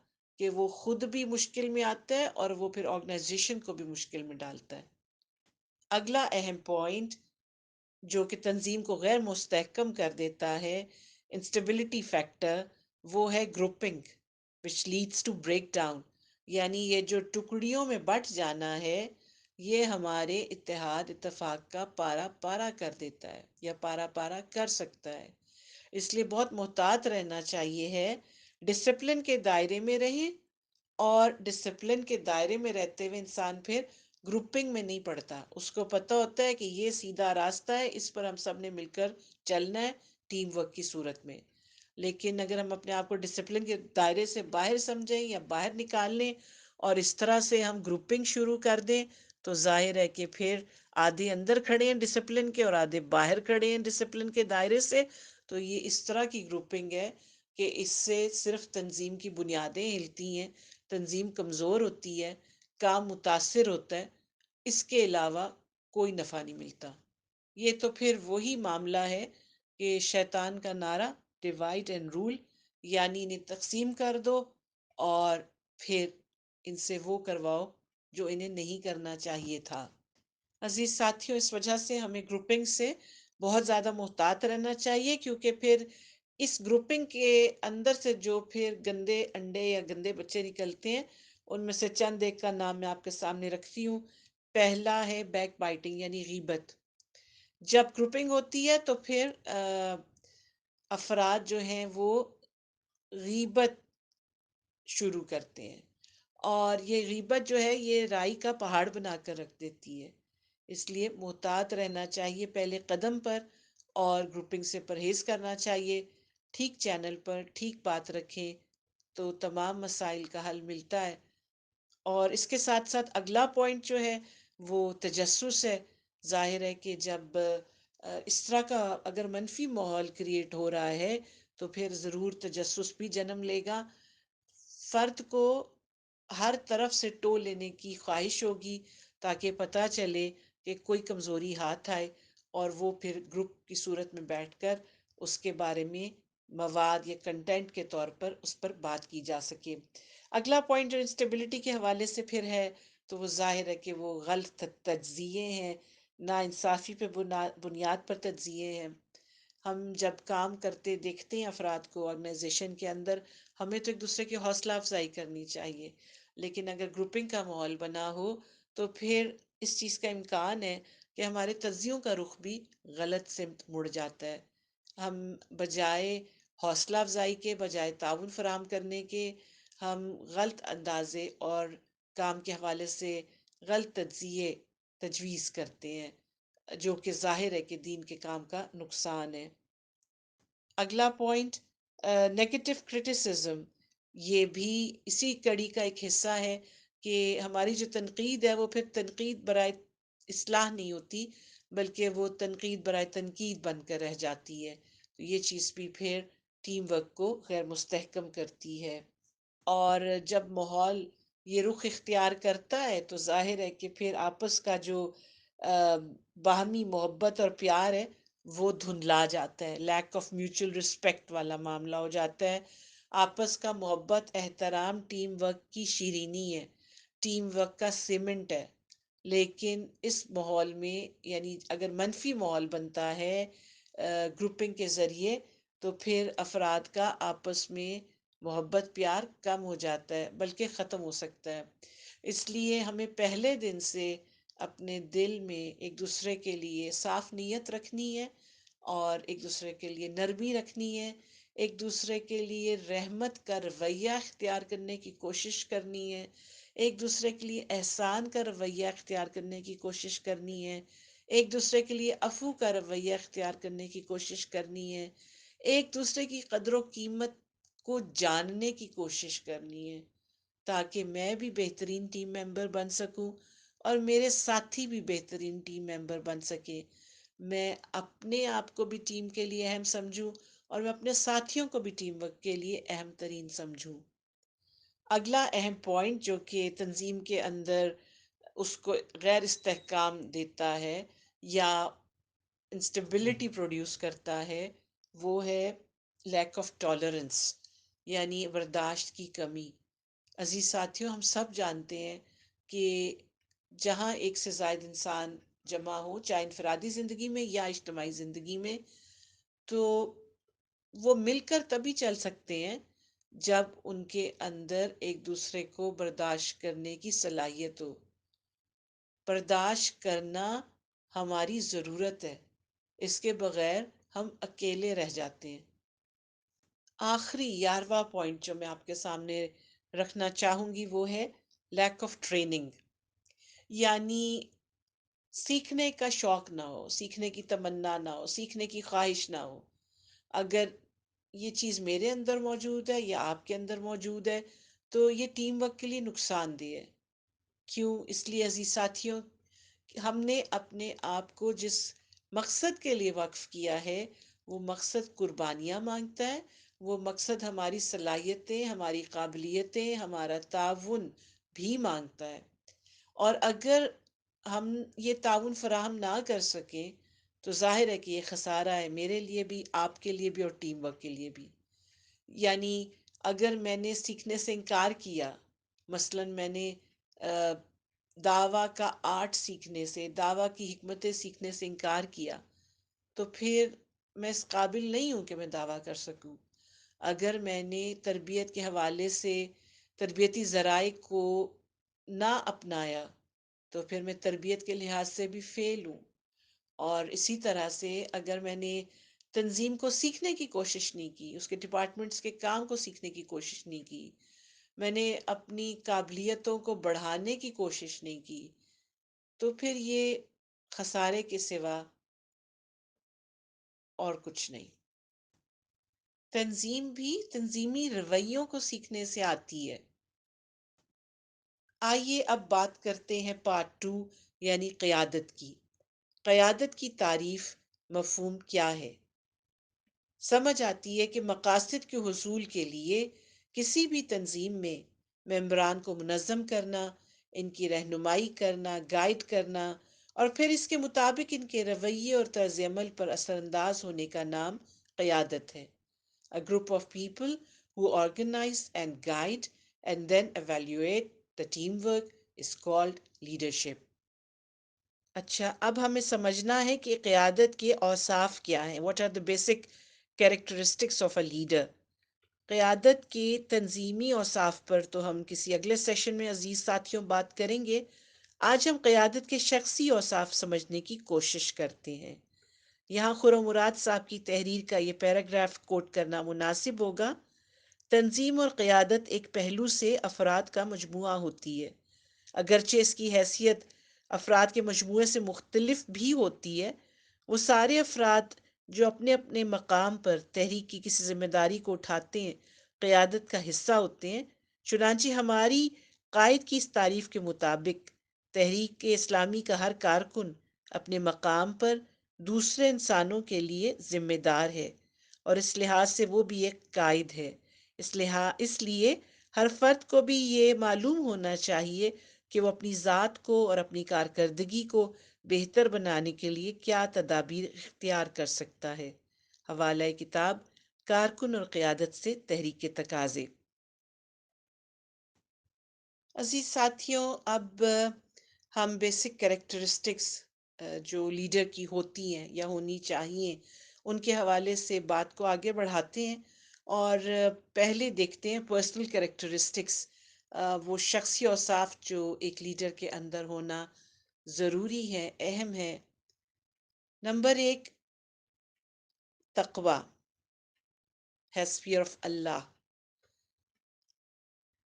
کہ وہ خود بھی مشکل میں آتا ہے اور وہ پھر آرگنائزیشن کو بھی مشکل میں ڈالتا ہے۔ اگلا اہم پوائنٹ جو کہ تنظیم کو غیر مستحکم کر دیتا ہے، انسٹیبلٹی فیکٹر، وہ ہے grouping which leads to break down، یعنی یہ جو ٹکڑیوں میں بٹ جانا ہے یہ ہمارے اتحاد اتفاق کا پارا پارا کر دیتا ہے، یا پارا پارا کر سکتا ہے۔ اس لیے بہت محتاط رہنا چاہیے ہے، ڈسپلن کے دائرے میں رہیں، اور ڈسپلن کے دائرے میں رہتے ہوئے انسان پھر گروپنگ میں نہیں پڑتا، اس کو پتہ ہوتا ہے کہ یہ سیدھا راستہ ہے، اس پر ہم سب نے مل کر چلنا ہے ٹیم ورک کی صورت میں۔ لیکن اگر ہم اپنے آپ کو ڈسپلن کے دائرے سے باہر سمجھیں یا باہر نکال لیں اور اس طرح سے ہم گروپنگ شروع کر دیں، تو ظاہر ہے کہ پھر آدھے اندر کھڑے ہیں ڈسپلن کے اور آدھے باہر کھڑے ہیں ڈسپلن کے دائرے سے، تو یہ اس طرح کی گروپنگ ہے کہ اس سے صرف تنظیم کی بنیادیں ہلتی ہیں، تنظیم کمزور ہوتی ہے، کام متاثر ہوتا ہے، اس کے علاوہ کوئی نفع نہیں ملتا۔ یہ تو پھر وہی معاملہ ہے کہ شیطان کا نعرہ ڈیوائڈ اینڈ رول، یعنی انہیں تقسیم کر دو اور پھر ان سے وہ کرواؤ جو انہیں نہیں کرنا چاہیے تھا۔ عزیز ساتھیوں، اس وجہ سے ہمیں گروپنگ سے بہت زیادہ محتاط رہنا چاہیے، کیونکہ پھر اس گروپنگ کے اندر سے جو پھر گندے انڈے یا گندے بچے نکلتے ہیں، ان میں سے چند ایک کا نام میں آپ کے سامنے رکھتی ہوں۔ پہلا ہے بیک بائٹنگ یعنی غیبت۔ جب گروپنگ ہوتی ہے تو پھر افراد جو ہیں وہ غیبت شروع کرتے ہیں، اور یہ غیبت جو ہے یہ رائی کا پہاڑ بنا کر رکھ دیتی ہے۔ اس لیے محتاط رہنا چاہیے پہلے قدم پر، اور گروپنگ سے پرہیز کرنا چاہیے۔ ٹھیک چینل پر ٹھیک بات رکھیں تو تمام مسائل کا حل ملتا ہے۔ اور اس کے ساتھ ساتھ اگلا پوائنٹ جو ہے وہ تجسس ہے۔ ظاہر ہے کہ جب اس طرح کا اگر منفی ماحول کریٹ ہو رہا ہے تو پھر ضرور تجسس بھی جنم لے گا۔ فرد کو ہر طرف سے ٹو لینے کی خواہش ہوگی تاکہ پتہ چلے کہ کوئی کمزوری ہاتھ آئے، اور وہ پھر گروپ کی صورت میں بیٹھ کر اس کے بارے میں مواد یا کنٹینٹ کے طور پر اس پر بات کی جا سکے۔ اگلا پوائنٹ جو انسٹیبلٹی کے حوالے سے پھر ہے تو وہ ظاہر ہے کہ وہ غلط تجزیے ہیں، نا انصافی پہ بنیاد پر تجزیے ہیں۔ ہم جب کام کرتے دیکھتے ہیں افراد کو آرگنائزیشن کے اندر، ہمیں تو ایک دوسرے کی حوصلہ افزائی کرنی چاہیے، لیکن اگر گروپنگ کا ماحول بنا ہو تو پھر اس چیز کا امکان ہے کہ ہمارے تجزیوں کا رخ بھی غلط سمت مڑ جاتا ہے۔ ہم بجائے حوصلہ افزائی کے، بجائے تعاون فراہم کرنے کے، ہم غلط اندازے اور کام کے حوالے سے غلط تجزیے تجویز کرتے ہیں، جو کہ ظاہر ہے کہ دین کے کام کا نقصان ہے۔ اگلا پوائنٹ نیگیٹو کرٹیسزم، یہ بھی اسی کڑی کا ایک حصہ ہے کہ ہماری جو تنقید ہے وہ پھر تنقید برائے اصلاح نہیں ہوتی، بلکہ وہ تنقید برائے تنقید بن کر رہ جاتی ہے۔ تو یہ چیز بھی پھر ٹیم ورک کو غیر مستحکم کرتی ہے۔ اور جب ماحول یہ رخ اختیار کرتا ہے تو ظاہر ہے کہ پھر آپس کا جو باہمی محبت اور پیار ہے وہ دھندلا جاتا ہے، لیک آف میوچل رسپیکٹ والا معاملہ ہو جاتا ہے۔ آپس کا محبت، احترام ٹیم ورک کی شیرینی ہے، ٹیم ورک کا سیمنٹ ہے۔ لیکن اس ماحول میں یعنی اگر منفی ماحول بنتا ہے گروپنگ کے ذریعے، تو پھر افراد کا آپس میں محبت پیار کم ہو جاتا ہے، بلکہ ختم ہو سکتا ہے۔ اس لیے ہمیں پہلے دن سے اپنے دل میں ایک دوسرے کے لیے صاف نیت رکھنی ہے، اور ایک دوسرے کے لیے نرمی رکھنی ہے، ایک دوسرے کے لیے رحمت کا رویہ اختیار کرنے کی کوشش کرنی ہے، ایک دوسرے کے لیے احسان کا رویہ اختیار کرنے کی کوشش کرنی ہے، ایک دوسرے کے لیے عفو کا رویہ اختیار کرنے کی کوشش کرنی ہے، ایک دوسرے کی قدر و قیمت کو جاننے کی کوشش کرنی ہے، تاکہ میں بھی بہترین ٹیم ممبر بن سکوں اور میرے ساتھی بھی بہترین ٹیم ممبر بن سکے۔ میں اپنے آپ کو بھی ٹیم کے لیے اہم سمجھوں، اور میں اپنے ساتھیوں کو بھی ٹیم ورک کے لیے اہم ترین سمجھوں۔ اگلا اہم پوائنٹ جو کہ تنظیم کے اندر اس کو غیر استحکام دیتا ہے یا انسٹیبلٹی پروڈیوس کرتا ہے، وہ ہے لیک آف ٹالرنس یعنی برداشت کی کمی۔ عزیز ساتھیوں، ہم سب جانتے ہیں کہ جہاں ایک سے زائد انسان جمع ہو، چاہے انفرادی زندگی میں یا اجتماعی زندگی میں، تو وہ مل کر تبھی چل سکتے ہیں جب ان کے اندر ایک دوسرے کو برداشت کرنے کی صلاحیت ہو۔ برداشت کرنا ہماری ضرورت ہے، اس کے بغیر ہم اکیلے رہ جاتے ہیں۔ آخری 11واں پوائنٹ جو میں آپ کے سامنے رکھنا چاہوں گی وہ ہے لیک آف ٹریننگ، یعنی سیکھنے کا شوق نہ ہو، سیکھنے کی تمنا نہ ہو، سیکھنے کی خواہش نہ ہو۔ اگر یہ چیز میرے اندر موجود ہے یا آپ کے اندر موجود ہے تو یہ ٹیم ورک کے لیے نقصان دہ ہے۔ کیوں؟ اس لیے عزیز ساتھیوں، ہم نے اپنے آپ کو جس مقصد کے لیے وقف کیا ہے وہ مقصد قربانیاں مانگتا ہے، وہ مقصد ہماری صلاحیتیں، ہماری قابلیتیں، ہمارا تعاون بھی مانگتا ہے۔ اور اگر ہم یہ تعاون فراہم نہ کر سکیں تو ظاہر ہے کہ یہ خسارہ ہے میرے لیے بھی، آپ کے لیے بھی، اور ٹیم ورک کے لیے بھی۔ یعنی اگر میں نے سیکھنے سے انکار کیا، مثلاً میں نے دعویٰ کا آرٹ سیکھنے سے، دعویٰ کی حکمتیں سیکھنے سے انکار کیا، تو پھر میں اس قابل نہیں ہوں کہ میں دعویٰ کر سکوں۔ اگر میں نے تربیت کے حوالے سے تربیتی ذرائع کو نہ اپنایا، تو پھر میں تربیت کے لحاظ سے بھی فیل ہوں۔ اور اسی طرح سے اگر میں نے تنظیم کو سیکھنے کی کوشش نہیں کی، اس کے ڈپارٹمنٹس کے کام کو سیکھنے کی کوشش نہیں کی، میں نے اپنی قابلیتوں کو بڑھانے کی کوشش نہیں کی، تو پھر یہ خسارے کے سوا اور کچھ نہیں۔ تنظیم بھی تنظیمی رویوں کو سیکھنے سے آتی ہے۔ آئیے اب بات کرتے ہیں پارٹ 2، یعنی قیادت کی۔ قیادت کی تعریف، مفہوم کیا ہے؟ سمجھ آتی ہے کہ مقاصد کے حصول کے لیے کسی بھی تنظیم میں ممبران کو منظم کرنا، ان کی رہنمائی کرنا، گائیڈ کرنا، اور پھر اس کے مطابق ان کے رویے اور طرز عمل پر اثر انداز ہونے کا نام قیادت ہے۔ A group of people who organize and guide and then evaluate the teamwork is called leadership۔ اچھا، اب ہمیں سمجھنا ہے کہ قیادت کے اوصاف کیا ہیں۔ What are the basic characteristics of a leader؟ قیادت کے تنظیمی اوصاف پر تو ہم کسی اگلے سیشن میں عزیز ساتھیوں بات کریں گے۔ آج ہم قیادت کے شخصی اوصاف سمجھنے کی کوشش کرتے ہیں۔ یہاں خرم مراد صاحب کی تحریر کا یہ پیراگراف کوٹ کرنا مناسب ہوگا۔ تنظیم اور قیادت ایک پہلو سے افراد کا مجموعہ ہوتی ہے، اگرچہ اس کی حیثیت افراد کے مجموعے سے مختلف بھی ہوتی ہے۔ وہ سارے افراد جو اپنے اپنے مقام پر تحریک کی کسی ذمہ داری کو اٹھاتے ہیں، قیادت کا حصہ ہوتے ہیں۔ چنانچہ ہماری قائد کی اس تعریف کے مطابق تحریک اسلامی کا ہر کارکن اپنے مقام پر دوسرے انسانوں کے لیے ذمہ دار ہے، اور اس لحاظ سے وہ بھی ایک قائد ہے۔ اس لیے ہر فرد کو بھی یہ معلوم ہونا چاہیے کہ وہ اپنی ذات کو اور اپنی کارکردگی کو بہتر بنانے کے لیے کیا تدابیر اختیار کر سکتا ہے۔ حوالہ کتاب کارکن اور قیادت سے تحریک کے تقاضے۔ عزیز ساتھیوں، اب ہم بیسک کریکٹرسٹکس جو لیڈر کی ہوتی ہیں یا ہونی چاہیے، ان کے حوالے سے بات کو آگے بڑھاتے ہیں، اور پہلے دیکھتے ہیں پرسنل کریکٹرسٹکس، وہ شخصی اوصاف جو ایک لیڈر کے اندر ہونا ضروری ہے، اہم ہے۔ نمبر 1، تقوی، ہیز فیئر آف اللہ،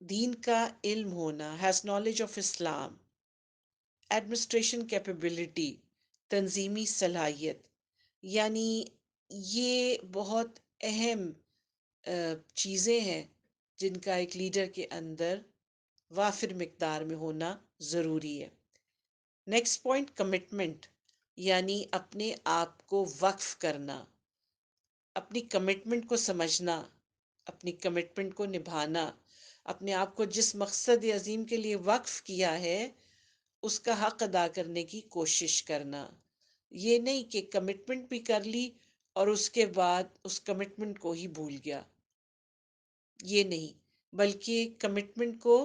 دین کا علم ہونا، has knowledge of Islam, administration capability, تنظیمی صلاحیت۔ یعنی یہ بہت اہم چیزیں ہیں جن کا ایک لیڈر کے اندر وافر مقدار میں ہونا ضروری ہے۔ نیکسٹ پوائنٹ، کمٹمنٹ، یعنی اپنے آپ کو وقف کرنا، اپنی کمٹمنٹ کو سمجھنا، اپنی کمٹمنٹ کو نبھانا، اپنے آپ کو جس مقصد عظیم کے لیے وقف کیا ہے اس کا حق ادا کرنے کی کوشش کرنا۔ یہ نہیں کہ کمٹمنٹ بھی کر لی اور اس کے بعد اس کمٹمنٹ کو ہی بھول گیا، یہ نہیں، بلکہ کمٹمنٹ کو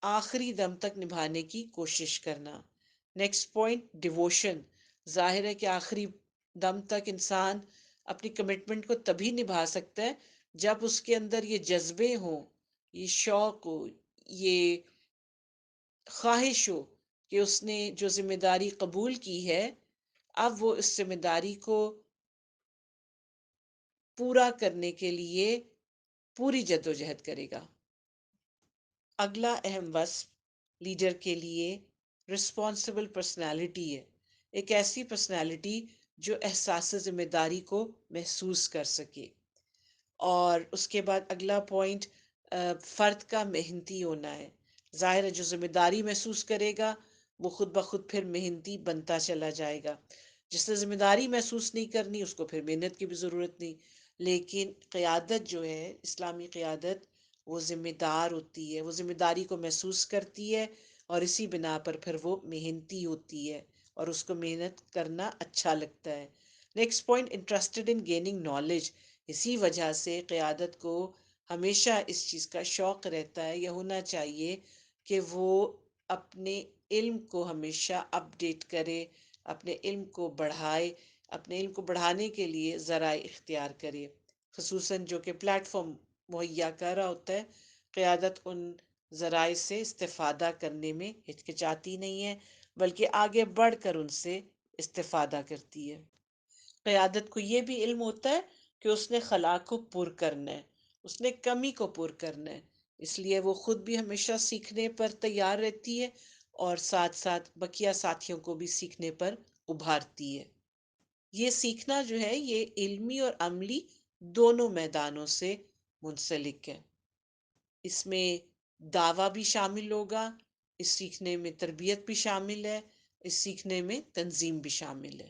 آخری دم تک نبھانے کی کوشش کرنا۔ نیکسٹ پوائنٹ، ڈیووشن، ظاہر ہے کہ آخری دم تک انسان اپنی کمٹمنٹ کو تبھی نبھا سکتا ہے جب اس کے اندر یہ جذبے ہوں، یہ شوق ہو، یہ خواہش ہو کہ اس نے جو ذمہ داری قبول کی ہے، اب وہ اس ذمہ داری کو پورا کرنے کے لیے پوری جدوجہد کرے گا۔ اگلا اہم وصف لیڈر کے لیے رسپانسبل پرسنالٹی ہے، ایک ایسی پرسنالٹی جو احساس ذمہ داری کو محسوس کر سکے۔ اور اس کے بعد اگلا پوائنٹ، فرد کا محنتی ہونا ہے۔ ظاہر ہے جو ذمہ داری محسوس کرے گا وہ خود بخود پھر محنتی بنتا چلا جائے گا۔ جس نے ذمہ داری محسوس نہیں کرنی اس کو پھر محنت کی بھی ضرورت نہیں۔ لیکن قیادت جو ہے، اسلامی قیادت، وہ ذمہ دار ہوتی ہے، وہ ذمہ داری کو محسوس کرتی ہے، اور اسی بنا پر پھر وہ محنتی ہوتی ہے، اور اس کو محنت کرنا اچھا لگتا ہے۔ Next point, interested in gaining knowledge. اسی وجہ سے قیادت کو ہمیشہ اس چیز کا شوق رہتا ہے یا ہونا چاہیے کہ وہ اپنے علم کو ہمیشہ اپڈیٹ کرے، اپنے علم کو بڑھائے، اپنے علم کو بڑھانے کے لیے ذرائع اختیار کرے، خصوصاً جو کہ پلیٹ فارم مہیا کر رہا ہوتا ہے۔ قیادت ان ذرائع سے استفادہ کرنے میں ہچکچاتی نہیں ہے، بلکہ آگے بڑھ کر ان سے استفادہ کرتی ہے۔ قیادت کو یہ بھی علم ہوتا ہے کہ اس نے خلا کو پر کرنا ہے، اس نے کمی کو پر کرنا ہے، اس لیے وہ خود بھی ہمیشہ سیکھنے پر تیار رہتی ہے اور ساتھ ساتھ بقیہ ساتھیوں کو بھی سیکھنے پر ابھارتی ہے۔ یہ سیکھنا جو ہے یہ علمی اور عملی دونوں میدانوں سے منسلک ہے۔ اس میں دعویٰ بھی شامل ہوگا، اس سیکھنے میں تربیت بھی شامل ہے، اس سیکھنے میں تنظیم بھی شامل ہے۔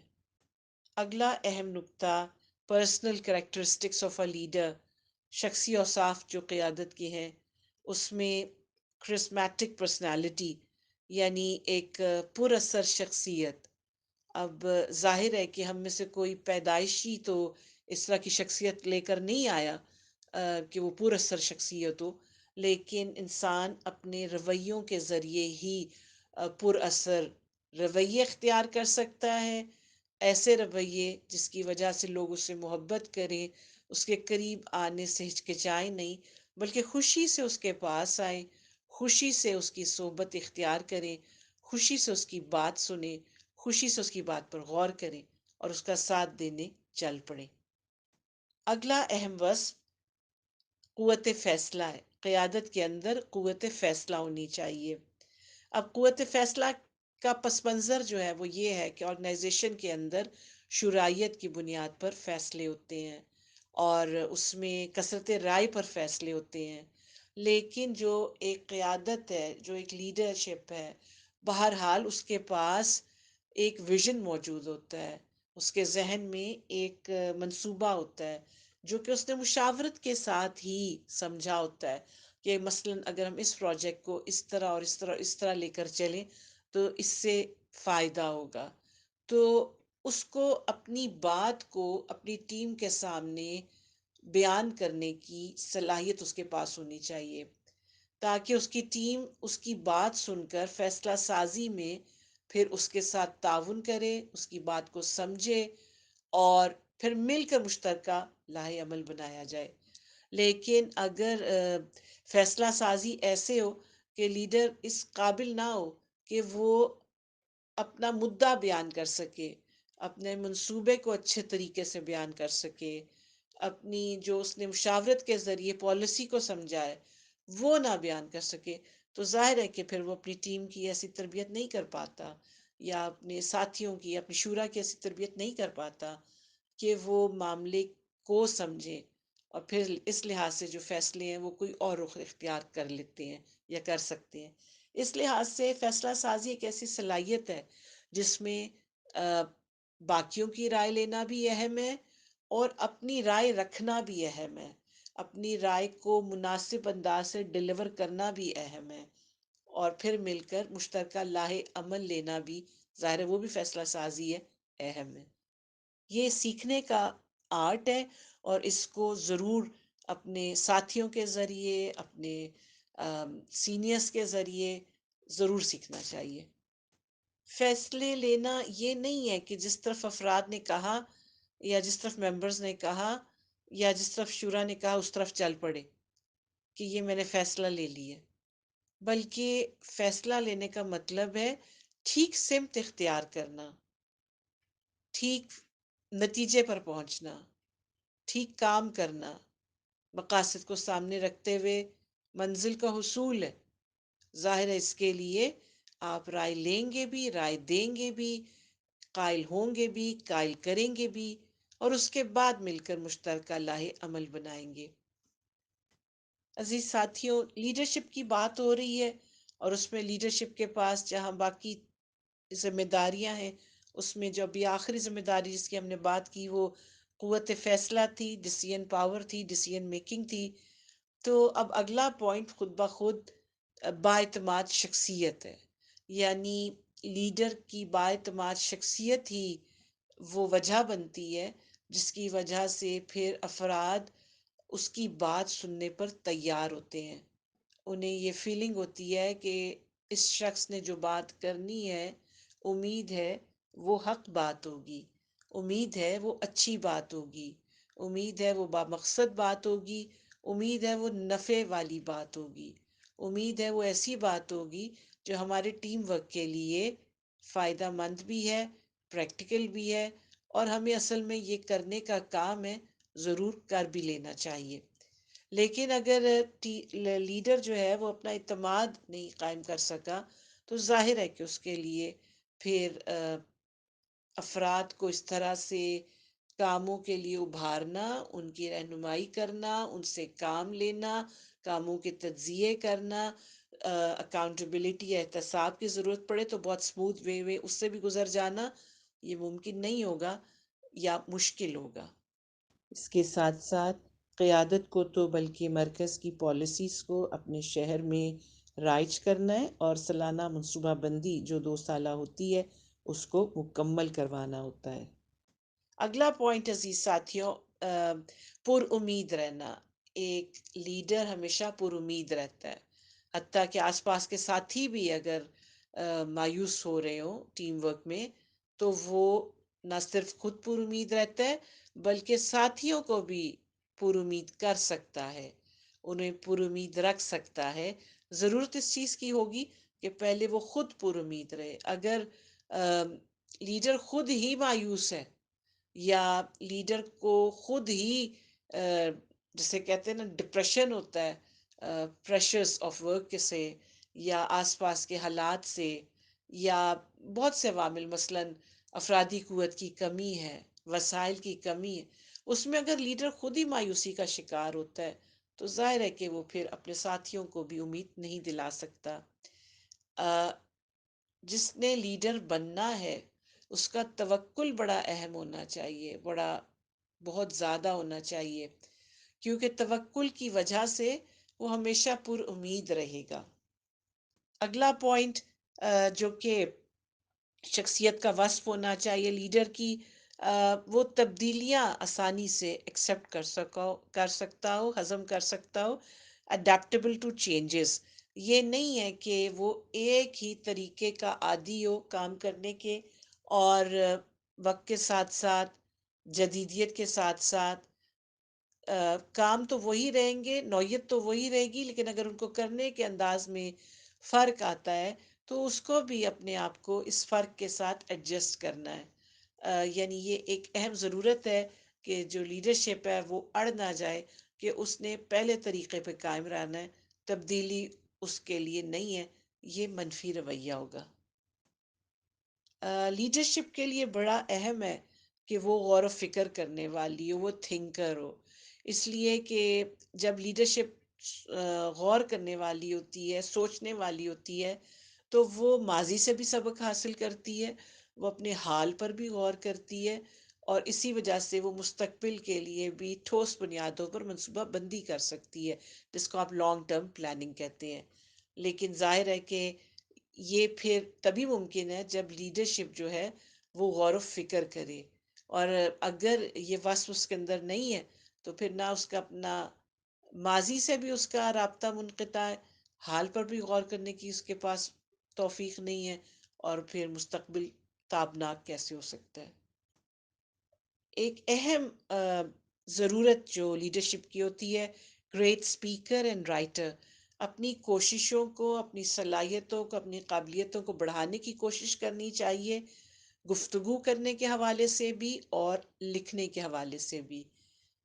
اگلا اہم نکتہ، personal characteristics of a leader, شخصی اوصاف جو قیادت کے ہیں، اس میں کرسمیٹک پرسنالٹی یعنی ایک پر اثر شخصیت۔ اب ظاہر ہے کہ ہم میں سے کوئی پیدائشی تو اس طرح کی شخصیت لے کر نہیں آیا کہ وہ پر اثر شخصیت ہو، لیکن انسان اپنے رویوں کے ذریعے ہی پر اثر رویے اختیار کر سکتا ہے، ایسے رویے جس کی وجہ سے لوگ اس سے محبت کریں، اس کے قریب آنے سے ہچکچائیں نہیں، بلکہ خوشی سے اس کے پاس آئیں، خوشی سے اس کی صحبت اختیار کریں، خوشی سے اس کی بات سنیں، خوشی سے اس کی بات پر غور کریں اور اس کا ساتھ دینے چل پڑیں۔ اگلا اہم وصف قوت فیصلہ ہے۔ قیادت کے اندر قوت فیصلہ ہونی چاہیے۔ اب قوت فیصلہ کا پس منظر جو ہے وہ یہ ہے کہ آرگنائزیشن کے اندر شرائیت کی بنیاد پر فیصلے ہوتے ہیں اور اس میں کثرت رائے پر فیصلے ہوتے ہیں، لیکن جو ایک قیادت ہے، جو ایک لیڈرشپ ہے، بہرحال اس کے پاس ایک ویژن موجود ہوتا ہے، اس کے ذہن میں ایک منصوبہ ہوتا ہے جو کہ اس نے مشاورت کے ساتھ ہی سمجھا ہوتا ہے کہ مثلاً اگر ہم اس پروجیکٹ کو اس طرح اور اس طرح اس طرح لے کر چلیں تو اس سے فائدہ ہوگا، تو اس کو اپنی بات کو اپنی ٹیم کے سامنے بیان کرنے کی صلاحیت اس کے پاس ہونی چاہیے، تاکہ اس کی ٹیم اس کی بات سن کر فیصلہ سازی میں پھر اس کے ساتھ تعاون کرے، اس کی بات کو سمجھے اور پھر مل کر مشترکہ لاہ عمل بنایا جائے۔ لیکن اگر فیصلہ سازی ایسے ہو کہ لیڈر اس قابل نہ ہو کہ وہ اپنا مدعا بیان کر سکے، اپنے منصوبے کو اچھے طریقے سے بیان کر سکے، اپنی جو اس نے مشاورت کے ذریعے پالیسی کو سمجھائے وہ نہ بیان کر سکے، تو ظاہر ہے کہ پھر وہ اپنی ٹیم کی ایسی تربیت نہیں کر پاتا یا اپنے ساتھیوں کی، اپنی شورا کی ایسی تربیت نہیں کر پاتا کہ وہ معاملے کو سمجھے اور پھر اس لحاظ سے جو فیصلے ہیں وہ کوئی اور رخ اختیار کر لیتے ہیں یا کر سکتے ہیں۔ اس لحاظ سے فیصلہ سازی ایک ایسی صلاحیت ہے جس میں باقیوں کی رائے لینا بھی اہم ہے اور اپنی رائے رکھنا بھی اہم ہے، اپنی رائے کو مناسب انداز سے ڈیلیور کرنا بھی اہم ہے اور پھر مل کر مشترکہ لاہ عمل لینا بھی ظاہر ہے وہ بھی فیصلہ سازی ہے، اہم ہے۔ یہ سیکھنے کا آرٹ ہے اور اس کو ضرور اپنے ساتھیوں کے ذریعے، اپنے سینئرز کے ذریعے ضرور سیکھنا چاہیے۔ فیصلے لینا یہ نہیں ہے کہ جس طرف افراد نے کہا یا جس طرف ممبرز نے کہا یا جس طرف شورا نے کہا اس طرف چل پڑے کہ یہ میں نے فیصلہ لے لیا، بلکہ فیصلہ لینے کا مطلب ہے ٹھیک سمت اختیار کرنا، ٹھیک نتیجے پر پہنچنا، ٹھیک کام کرنا، مقاصد کو سامنے رکھتے ہوئے منزل کا حصول ہے۔ ظاہر ہے اس کے لیے آپ رائے لیں گے بھی، رائے دیں گے بھی، قائل ہوں گے بھی، قائل کریں گے بھی اور اس کے بعد مل کر مشترکہ لاہ عمل بنائیں گے۔ عزیز ساتھیوں، لیڈرشپ کی بات ہو رہی ہے اور اس میں لیڈرشپ کے پاس جہاں باقی ذمہ داریاں ہیں اس میں جو ابھی آخری ذمہ داری جس کی ہم نے بات کی وہ قوت فیصلہ تھی، ڈیسیژن پاور تھی، ڈیسیژن میکنگ تھی، تو اب اگلا پوائنٹ خود بخود بااعتماد شخصیت ہے، یعنی لیڈر کی بااعتماد شخصیت ہی وہ وجہ بنتی ہے جس کی وجہ سے پھر افراد اس کی بات سننے پر تیار ہوتے ہیں. انہیں یہ فیلنگ ہوتی ہے کہ اس شخص نے جو بات کرنی ہے، امید ہے وہ حق بات ہوگی، امید ہے وہ اچھی بات ہوگی، امید ہے وہ بامقصد بات ہوگی، امید ہے وہ نفع والی بات ہوگی، امید ہے وہ ایسی بات ہوگی جو ہمارے ٹیم ورک کے لیے فائدہ مند بھی ہے، پریکٹیکل بھی ہے، اور ہمیں اصل میں یہ کرنے کا کام ہے، ضرور کر بھی لینا چاہیے. لیکن اگر لیڈر جو ہے وہ اپنا اعتماد نہیں قائم کر سکا، تو ظاہر ہے کہ اس کے لیے پھر افراد کو اس طرح سے کاموں کے لیے ابھارنا، ان کی رہنمائی کرنا، ان سے کام لینا، کاموں کے تجزیے کرنا، اکاؤنٹیبلٹی یا احتساب کی ضرورت پڑے تو بہت اسموتھ وے اس سے بھی گزر جانا یہ ممکن نہیں ہوگا یا مشکل ہوگا. اس کے ساتھ ساتھ قیادت کو تو بلکہ مرکز کی پالیسیز کو اپنے شہر میں رائج کرنا ہے، اور سالانہ منصوبہ بندی جو 2 سالہ ہوتی ہے اس کو مکمل کروانا ہوتا ہے. اگلا پوائنٹ عزیز ساتھیوں، پر امید رہنا. ایک لیڈر ہمیشہ پر امید رہتا ہے، حتیٰ کہ آس پاس کے ساتھی بھی اگر مایوس ہو رہے ہوں ٹیم ورک میں، تو وہ نہ صرف خود پر امید رہتا ہے بلکہ ساتھیوں کو بھی پر امید کر سکتا ہے، انہیں پر امید رکھ سکتا ہے. ضرورت اس چیز کی ہوگی کہ پہلے وہ خود پر امید رہے. اگر لیڈر خود ہی مایوس ہے، یا لیڈر کو خود ہی جسے کہتے ہیں نا ڈپریشن ہوتا ہے پریشرز آف ورک سے، یا آس پاس کے حالات سے، یا بہت سے عوامل، مثلاً افرادی قوت کی کمی ہے، وسائل کی کمی ہے، اس میں اگر لیڈر خود ہی مایوسی کا شکار ہوتا ہے تو ظاہر ہے کہ وہ پھر اپنے ساتھیوں کو بھی امید نہیں دلا سکتا. جس نے لیڈر بننا ہے اس کا توکل بڑا اہم ہونا چاہیے، بہت زیادہ ہونا چاہیے، کیونکہ توکل کی وجہ سے وہ ہمیشہ پر امید رہے گا. اگلا پوائنٹ جو کہ شخصیت کا وصف ہونا چاہیے لیڈر کی، وہ تبدیلیاں آسانی سے ایکسیپٹ کر سکتا ہو، ہضم کر سکتا ہو، اڈیپٹیبل ٹو چینجز. یہ نہیں ہے کہ وہ ایک ہی طریقے کا عادی ہو کام کرنے کے، اور وقت کے ساتھ ساتھ، جدیدیت کے ساتھ ساتھ کام تو وہی رہیں گے، نوعیت تو وہی رہے گی، لیکن اگر ان کو کرنے کے انداز میں فرق آتا ہے تو اس کو بھی اپنے آپ کو اس فرق کے ساتھ ایڈجسٹ کرنا ہے. یعنی یہ ایک اہم ضرورت ہے کہ جو لیڈرشپ ہے وہ اڑ نہ جائے کہ اس نے پہلے طریقے پہ قائم رہنا ہے، تبدیلی اس کے لیے نہیں ہے، یہ منفی رویہ ہوگا. لیڈرشپ کے لیے بڑا اہم ہے کہ وہ غور و فکر کرنے والی ہو، وہ تھنکر ہو. اس لیے کہ جب لیڈرشپ غور کرنے والی ہوتی ہے، سوچنے والی ہوتی ہے، تو وہ ماضی سے بھی سبق حاصل کرتی ہے، وہ اپنے حال پر بھی غور کرتی ہے، اور اسی وجہ سے وہ مستقبل کے لیے بھی ٹھوس بنیادوں پر منصوبہ بندی کر سکتی ہے، جس کو آپ لانگ ٹرم پلاننگ کہتے ہیں. لیکن ظاہر ہے کہ یہ پھر تبھی ممکن ہے جب لیڈرشپ جو ہے وہ غور و فکر کرے، اور اگر یہ وصف اس کے اندر نہیں ہے تو پھر نہ اس کا اپنا ماضی سے بھی اس کا رابطہ منقطع ہے، حال پر بھی غور کرنے کی اس کے پاس توفیق نہیں ہے، اور پھر مستقبل تابناک کیسے ہو سکتا ہے. ایک اہم ضرورت جو لیڈرشپ کی ہوتی ہے، گریٹ اسپیکر اینڈ رائٹر. اپنی کوششوں کو، اپنی صلاحیتوں کو، اپنی قابلیتوں کو بڑھانے کی کوشش کرنی چاہیے، گفتگو کرنے کے حوالے سے بھی اور لکھنے کے حوالے سے بھی.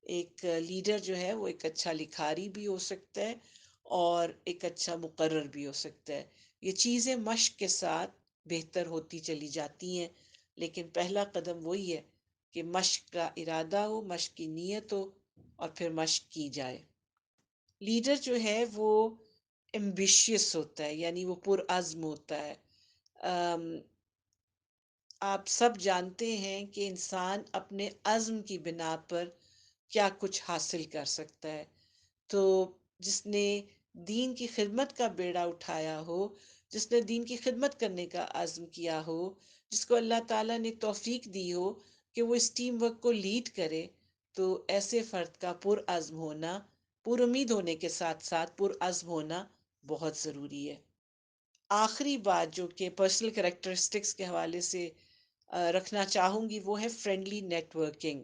ایک لیڈر جو ہے وہ ایک اچھا لکھاری بھی ہو سکتا ہے اور ایک اچھا مقرر بھی ہو سکتا ہے. یہ چیزیں مشق کے ساتھ بہتر ہوتی چلی جاتی ہیں، لیکن پہلا قدم وہی ہے کہ مشق کا ارادہ ہو، مشق کی نیت ہو، اور پھر مشق کی جائے. لیڈر جو ہے وہ ایمبیشیس ہوتا ہے، یعنی وہ پرعزم ہوتا ہے. آپ سب جانتے ہیں کہ انسان اپنے عزم کی بنا پر کیا کچھ حاصل کر سکتا ہے. تو جس نے دین کی خدمت کا بیڑا اٹھایا ہو، جس نے دین کی خدمت کرنے کا عزم کیا ہو، جس کو اللہ تعالیٰ نے توفیق دی ہو کہ وہ اس ٹیم ورک کو لیڈ کرے، تو ایسے فرد کا پرعزم ہونا، پر امید ہونے کے ساتھ ساتھ پرعزم ہونا بہت ضروری ہے۔ آخری بات جو کہ پرسنل کریکٹرسٹکس کے حوالے سے رکھنا چاہوں گی، وہ ہے فرینڈلی نیٹ ورکنگ،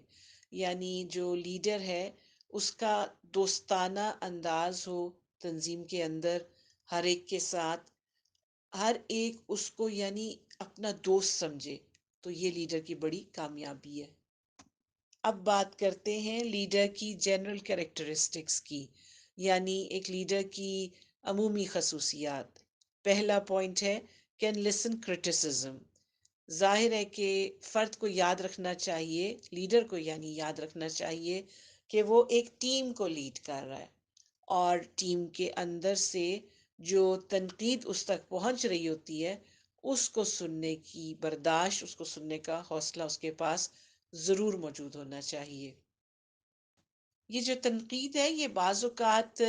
یعنی جو لیڈر ہے اس کا دوستانہ انداز ہو تنظیم کے اندر، ہر ایک کے ساتھ، ہر ایک اس کو یعنی اپنا دوست سمجھے، تو یہ لیڈر کی بڑی کامیابی ہے۔ اب بات کرتے ہیں لیڈر کی جنرل کریکٹرسٹکس کی، یعنی ایک لیڈر کی عمومی خصوصیات۔ پہلا پوائنٹ ہے کین لسن کرٹیسزم۔ ظاہر ہے کہ فرد کو یاد رکھنا چاہیے، لیڈر کو یعنی یاد رکھنا چاہیے کہ وہ ایک ٹیم کو لیڈ کر رہا ہے، اور ٹیم کے اندر سے جو تنقید اس تک پہنچ رہی ہوتی ہے، اس کو سننے کی برداشت، اس کو سننے کا حوصلہ اس کے پاس ضرور موجود ہونا چاہیے۔ یہ جو تنقید ہے یہ بعض اوقات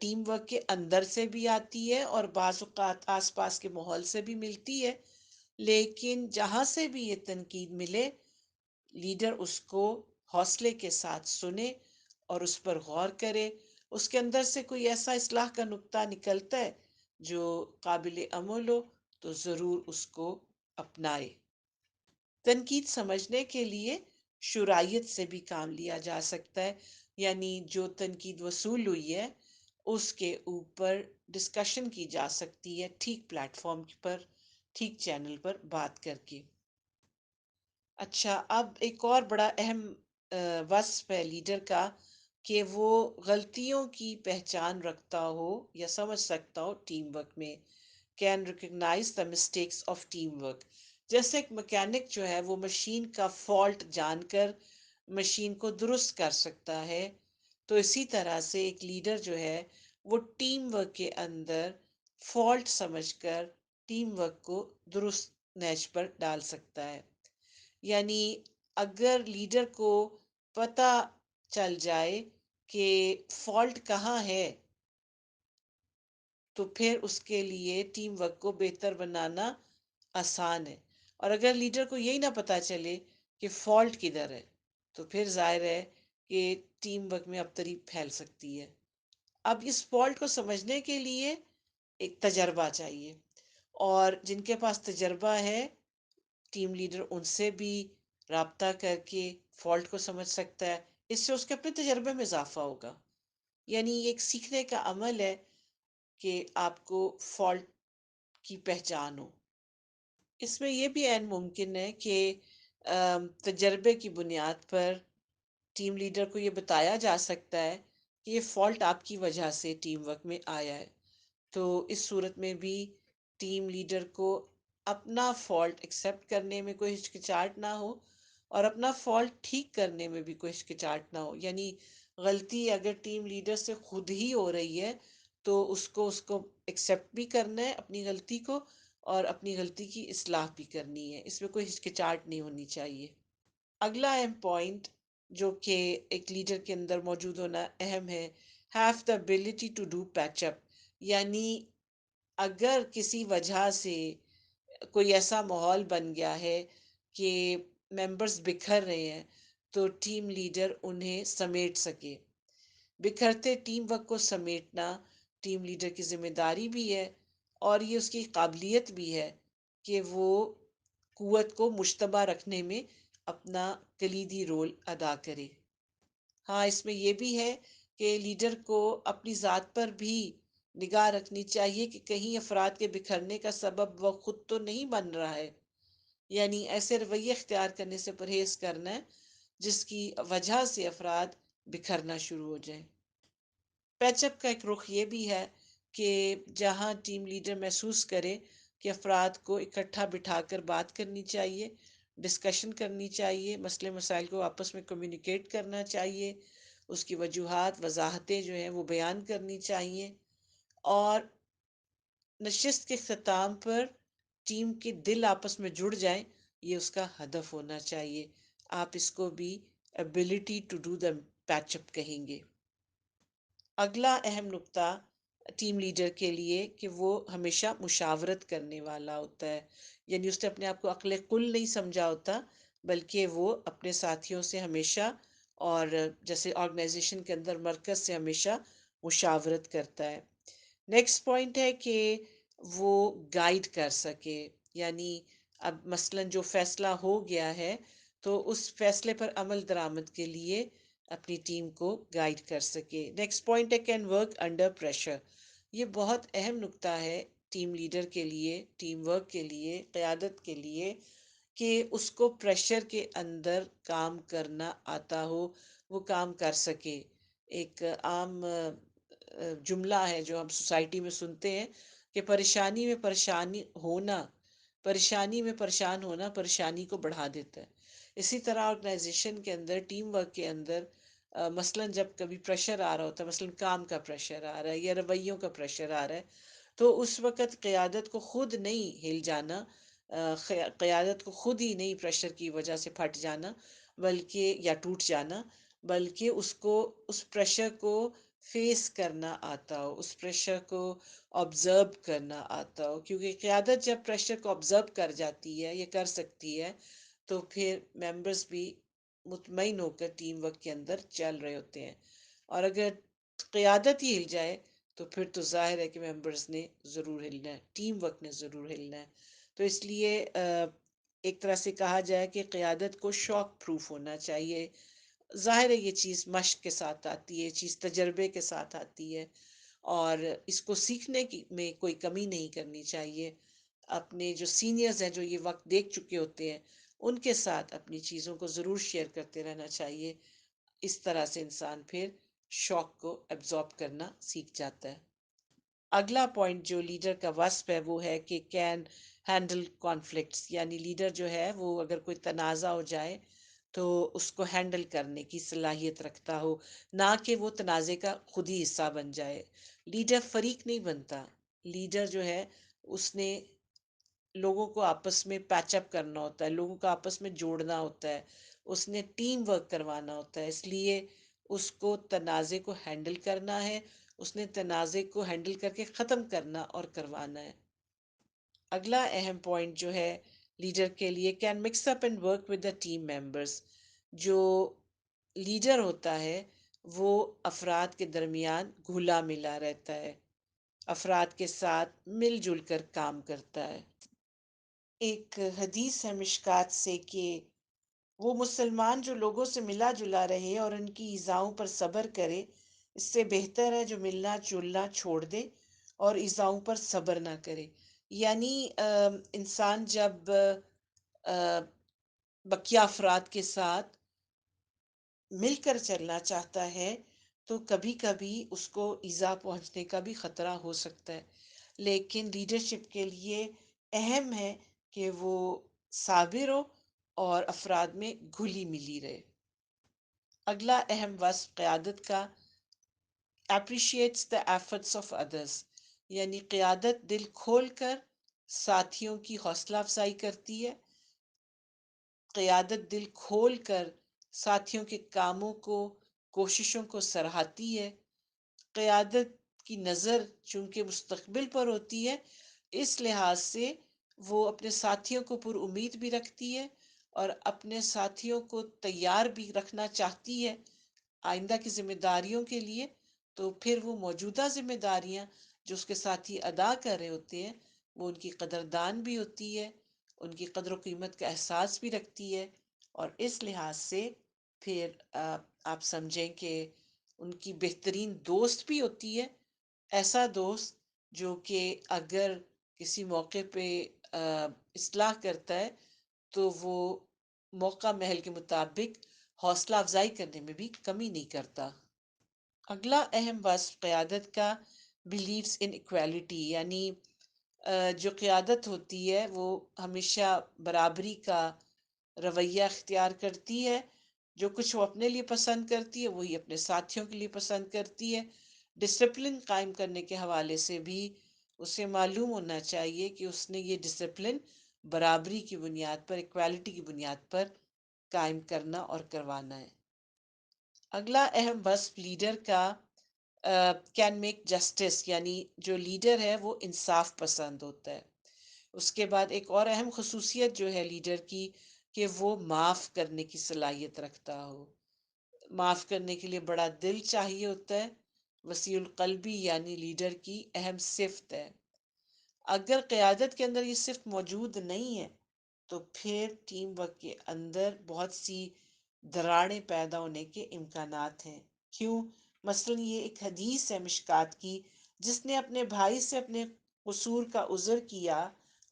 ٹیم ورک کے اندر سے بھی آتی ہے اور بعض اوقات آس پاس کے ماحول سے بھی ملتی ہے، لیکن جہاں سے بھی یہ تنقید ملے، لیڈر اس کو حوصلے کے ساتھ سنے اور اس پر غور کرے۔ اس کے اندر سے کوئی ایسا اصلاح کا نقطہ نکلتا ہے جو قابل عمل ہو، تو ضرور اس کو اپنائے۔ تنقید سمجھنے کے لیے شرائط سے بھی کام لیا جا سکتا ہے، یعنی جو تنقید وصول ہوئی ہے اس کے اوپر ڈسکشن کی جا سکتی ہے، ٹھیک پلیٹ فارم پر، ٹھیک چینل پر بات کر کے۔ اچھا، اب ایک اور بڑا اہم وصف ہے لیڈر کا کہ وہ غلطیوں کی پہچان رکھتا ہو یا سمجھ سکتا ہو ٹیم ورک میں۔ Can recognise the mistakes of team work. جیسے ایک مکینک جو ہے وہ مشین کا فالٹ جان کر مشین کو درست کر سکتا ہے، تو اسی طرح سے ایک لیڈر جو ہے وہ ٹیم ورک کے اندر فالٹ سمجھ کر ٹیم ورک کو درست نیچ پر ڈال سکتا ہے۔ یعنی اگر لیڈر کو پتہ چل جائے کہ فالٹ کہاں ہے، تو پھر اس کے لیے ٹیم ورک کو بہتر بنانا آسان ہے۔ اور اگر لیڈر کو یہی نہ پتا چلے کہ فالٹ کدھر ہے، تو پھر ظاہر ہے کہ ٹیم ورک میں ابتری پھیل سکتی ہے۔ اب اس فالٹ کو سمجھنے کے لیے ایک تجربہ چاہیے، اور جن کے پاس تجربہ ہے ٹیم لیڈر ان سے بھی رابطہ کر کے فالٹ کو سمجھ سکتا ہے، اس سے اس کے اپنے تجربے میں اضافہ ہوگا۔ یعنی یہ ایک سیکھنے کا عمل ہے کہ آپ کو فالٹ کی پہچان ہو۔ اس میں یہ بھی عین ممکن ہے کہ تجربے کی بنیاد پر ٹیم لیڈر کو یہ بتایا جا سکتا ہے کہ یہ فالٹ آپ کی وجہ سے ٹیم ورک میں آیا ہے، تو اس صورت میں بھی ٹیم لیڈر کو اپنا فالٹ ایکسیپٹ کرنے میں کوئی ہچکچاہٹ نہ ہو، اور اپنا فالٹ ٹھیک کرنے میں بھی کوئی ہچکچاہٹ نہ ہو۔ یعنی غلطی اگر ٹیم لیڈر سے خود ہی ہو رہی ہے تو اس کو ایکسیپٹ بھی کرنا ہے اپنی غلطی کو، اور اپنی غلطی کی اصلاح بھی کرنی ہے، اس میں کوئی ہچکچاہٹ نہیں ہونی چاہیے۔ اگلا اہم پوائنٹ جو کہ ایک لیڈر کے اندر موجود ہونا اہم ہے، have the ability to do patch up. یعنی اگر کسی وجہ سے کوئی ایسا ماحول بن گیا ہے کہ ممبرز بکھر رہے ہیں، تو ٹیم لیڈر انہیں سمیٹ سکے۔ بکھرتے ٹیم ورک کو سمیٹنا ٹیم لیڈر کی ذمہ داری بھی ہے، اور یہ اس کی قابلیت بھی ہے کہ وہ قوت کو مشتبہ رکھنے میں اپنا کلیدی رول ادا کرے۔ ہاں، اس میں یہ بھی ہے کہ لیڈر کو اپنی ذات پر بھی نگاہ رکھنی چاہیے کہ کہیں افراد کے بکھرنے کا سبب وہ خود تو نہیں بن رہا ہے، یعنی ایسے رویے اختیار کرنے سے پرہیز کرنا ہے جس کی وجہ سے افراد بکھرنا شروع ہو جائیں۔ پیچ اپ کا ایک رخ یہ بھی ہے کہ جہاں ٹیم لیڈر محسوس کرے کہ افراد کو اکٹھا بٹھا کر بات کرنی چاہیے، ڈسکشن کرنی چاہیے، مسئلے مسائل کو آپس میں کمیونیکیٹ کرنا چاہیے، اس کی وجوہات وضاحتیں جو ہیں وہ بیان کرنی چاہیے، اور نشست کے اختتام پر ٹیم کے دل آپس میں جڑ جائیں، یہ اس کا ہدف ہونا چاہیے۔ آپ اس کو بھی ability to do the patch up کہیں گے۔ اگلا اہم نقطہ ٹیم لیڈر کے لیے کہ وہ ہمیشہ مشاورت کرنے والا ہوتا ہے، یعنی اس نے اپنے آپ کو عقل کل نہیں سمجھا ہوتا، بلکہ وہ اپنے ساتھیوں سے ہمیشہ، اور جیسے آرگنائزیشن کے اندر مرکز سے ہمیشہ مشاورت کرتا ہے۔ نیکسٹ پوائنٹ ہے کہ وہ گائیڈ کر سکے، یعنی اب مثلاً جو فیصلہ ہو گیا ہے تو اس فیصلے پر عمل درآمد کے لیے اپنی ٹیم کو گائیڈ کر سکے۔ نیکسٹ پوائنٹ ہے کین ورک انڈر پریشر۔ یہ بہت اہم نکتہ ہے ٹیم لیڈر کے لیے، ٹیم ورک کے لیے، قیادت کے لیے، کہ اس کو پریشر کے اندر کام کرنا آتا ہو، وہ کام کر سکے۔ ایک عام جملہ ہے جو ہم سوسائٹی میں سنتے ہیں کہ پریشانی میں پریشان ہونا پریشانی کو بڑھا دیتا ہے۔ اسی طرح آرگنائزیشن کے اندر، ٹیم ورک کے اندر، مثلاً جب کبھی پریشر آ رہا ہوتا ہے، مثلاً کام کا پریشر آ رہا ہے یا رویوں کا پریشر آ رہا ہے، تو اس وقت قیادت کو خود نہیں ہل جانا، قیادت کو خود ہی نہیں پریشر کی وجہ سے پھٹ جانا بلکہ یا ٹوٹ جانا، بلکہ اس کو، اس پریشر کو فیس کرنا آتا ہو، اس پریشر کو آبزرو کرنا آتا ہو، کیونکہ قیادت جب پریشر کو آبزرو کر جاتی ہے یا کر سکتی ہے تو پھر ممبرس بھی مطمئن ہو کر ٹیم ورک کے اندر چل رہے ہوتے ہیں۔ اور اگر قیادت ہی ہل جائے تو پھر تو ظاہر ہے کہ ممبرس نے ضرور ہلنا ہے، ٹیم ورک نے ضرور ہلنا ہے۔ تو اس لیے ایک طرح سے کہا جائے کہ قیادت کو شوق پروف ہونا چاہیے۔ ظاہر ہے یہ چیز مشق کے ساتھ آتی ہے، یہ چیز تجربے کے ساتھ آتی ہے، اور اس کو سیکھنے کی میں کوئی کمی نہیں کرنی چاہیے۔ اپنے جو سینئرز ہیں، جو یہ وقت دیکھ چکے ہوتے ہیں، ان کے ساتھ اپنی چیزوں کو ضرور شیئر کرتے رہنا چاہیے۔ اس طرح سے انسان پھر شوق کو ایبزارب کرنا سیکھ جاتا ہے۔ اگلا پوائنٹ جو لیڈر کا وصف ہے وہ ہے کہ کین ہینڈل کانفلکٹس، یعنی لیڈر جو ہے وہ اگر کوئی تنازع ہو جائے تو اس کو ہینڈل کرنے کی صلاحیت رکھتا ہو، نہ کہ وہ تنازع کا خود ہی حصہ بن جائے۔ لیڈر فریق نہیں بنتا، لیڈر جو ہے اس نے لوگوں کو آپس میں پیچ اپ کرنا ہوتا ہے، لوگوں کو آپس میں جوڑنا ہوتا ہے، اس نے ٹیم ورک کروانا ہوتا ہے، اس لیے اس کو تنازع کو ہینڈل کرنا ہے، اس نے تنازع کو ہینڈل کر کے ختم کرنا اور کروانا ہے۔ اگلا اہم پوائنٹ جو ہے لیڈر کے لیے، can mix up and work with the team members. جو لیڈر ہوتا ہے وہ افراد کے درمیان گھلا ملا رہتا ہے، افراد کے ساتھ مل جل کر کام کرتا ہے۔ ایک حدیث ہے مشکات سے کہ وہ مسلمان جو لوگوں سے ملا جلا رہے اور ان کی ایذاؤں پر صبر کرے، اس سے بہتر ہے جو ملنا جلنا چھوڑ دے اور ایذاؤں پر صبر نہ کرے۔ یعنی انسان جب بقیہ افراد کے ساتھ مل کر چلنا چاہتا ہے تو کبھی کبھی اس کو ایذا پہنچنے کا بھی خطرہ ہو سکتا ہے، لیکن لیڈرشپ کے لیے اہم ہے کہ وہ صابر ہو اور افراد میں گھلی ملی رہے۔ اگلا اہم وصف قیادت کا، appreciates the efforts of others، یعنی قیادت دل کھول کر ساتھیوں کی حوصلہ افزائی کرتی ہے، قیادت دل کھول کر ساتھیوں کے کاموں کو، کوششوں کو سراہتی ہے۔ قیادت کی نظر چونکہ مستقبل پر ہوتی ہے، اس لحاظ سے وہ اپنے ساتھیوں کو پر امید بھی رکھتی ہے اور اپنے ساتھیوں کو تیار بھی رکھنا چاہتی ہے آئندہ کی ذمہ داریوں کے لیے۔ تو پھر وہ موجودہ ذمہ داریاں جو اس کے ساتھی ادا کر رہے ہوتے ہیں وہ ان کی قدردان بھی ہوتی ہے، ان کی قدر و قیمت کا احساس بھی رکھتی ہے، اور اس لحاظ سے پھر آپ سمجھیں کہ ان کی بہترین دوست بھی ہوتی ہے۔ ایسا دوست جو کہ اگر کسی موقع پہ اصلاح کرتا ہے تو وہ موقع محل کے مطابق حوصلہ افزائی کرنے میں بھی کمی نہیں کرتا۔ اگلا اہم وصف قیادت کا، بلیوز ان ایکویلٹی، یعنی جو قیادت ہوتی ہے وہ ہمیشہ برابری کا رویہ اختیار کرتی ہے۔ جو کچھ وہ اپنے لیے پسند کرتی ہے وہی اپنے ساتھیوں کے لیے پسند کرتی ہے۔ ڈسپلن قائم کرنے کے حوالے سے بھی اسے معلوم ہونا چاہیے کہ اس نے یہ ڈسپلن برابری کی بنیاد پر، ایکویلٹی کی بنیاد پر قائم کرنا اور کروانا ہے۔ اگلا اہم وصف لیڈر کا، کین میک جسٹس، یعنی جو لیڈر ہے وہ انصاف پسند ہوتا ہے. اس کے بعد ایک اور اہم خصوصیت جو ہے لیڈر کی، کہ وہ معاف کرنے کی صلاحیت رکھتا ہو. معاف کرنے کے لیے بڑا دل چاہیے ہوتا ہے. وسیع القلبی یعنی لیڈر کی اہم صفت ہے. اگر قیادت کے اندر یہ صفت موجود نہیں ہے تو پھر ٹیم ورک کے اندر بہت سی دراڑیں پیدا ہونے کے امکانات ہیں. کیوں؟ مثلاً یہ ایک حدیث ہے مشکات کی، جس نے اپنے بھائی سے اپنے قصور کا عذر کیا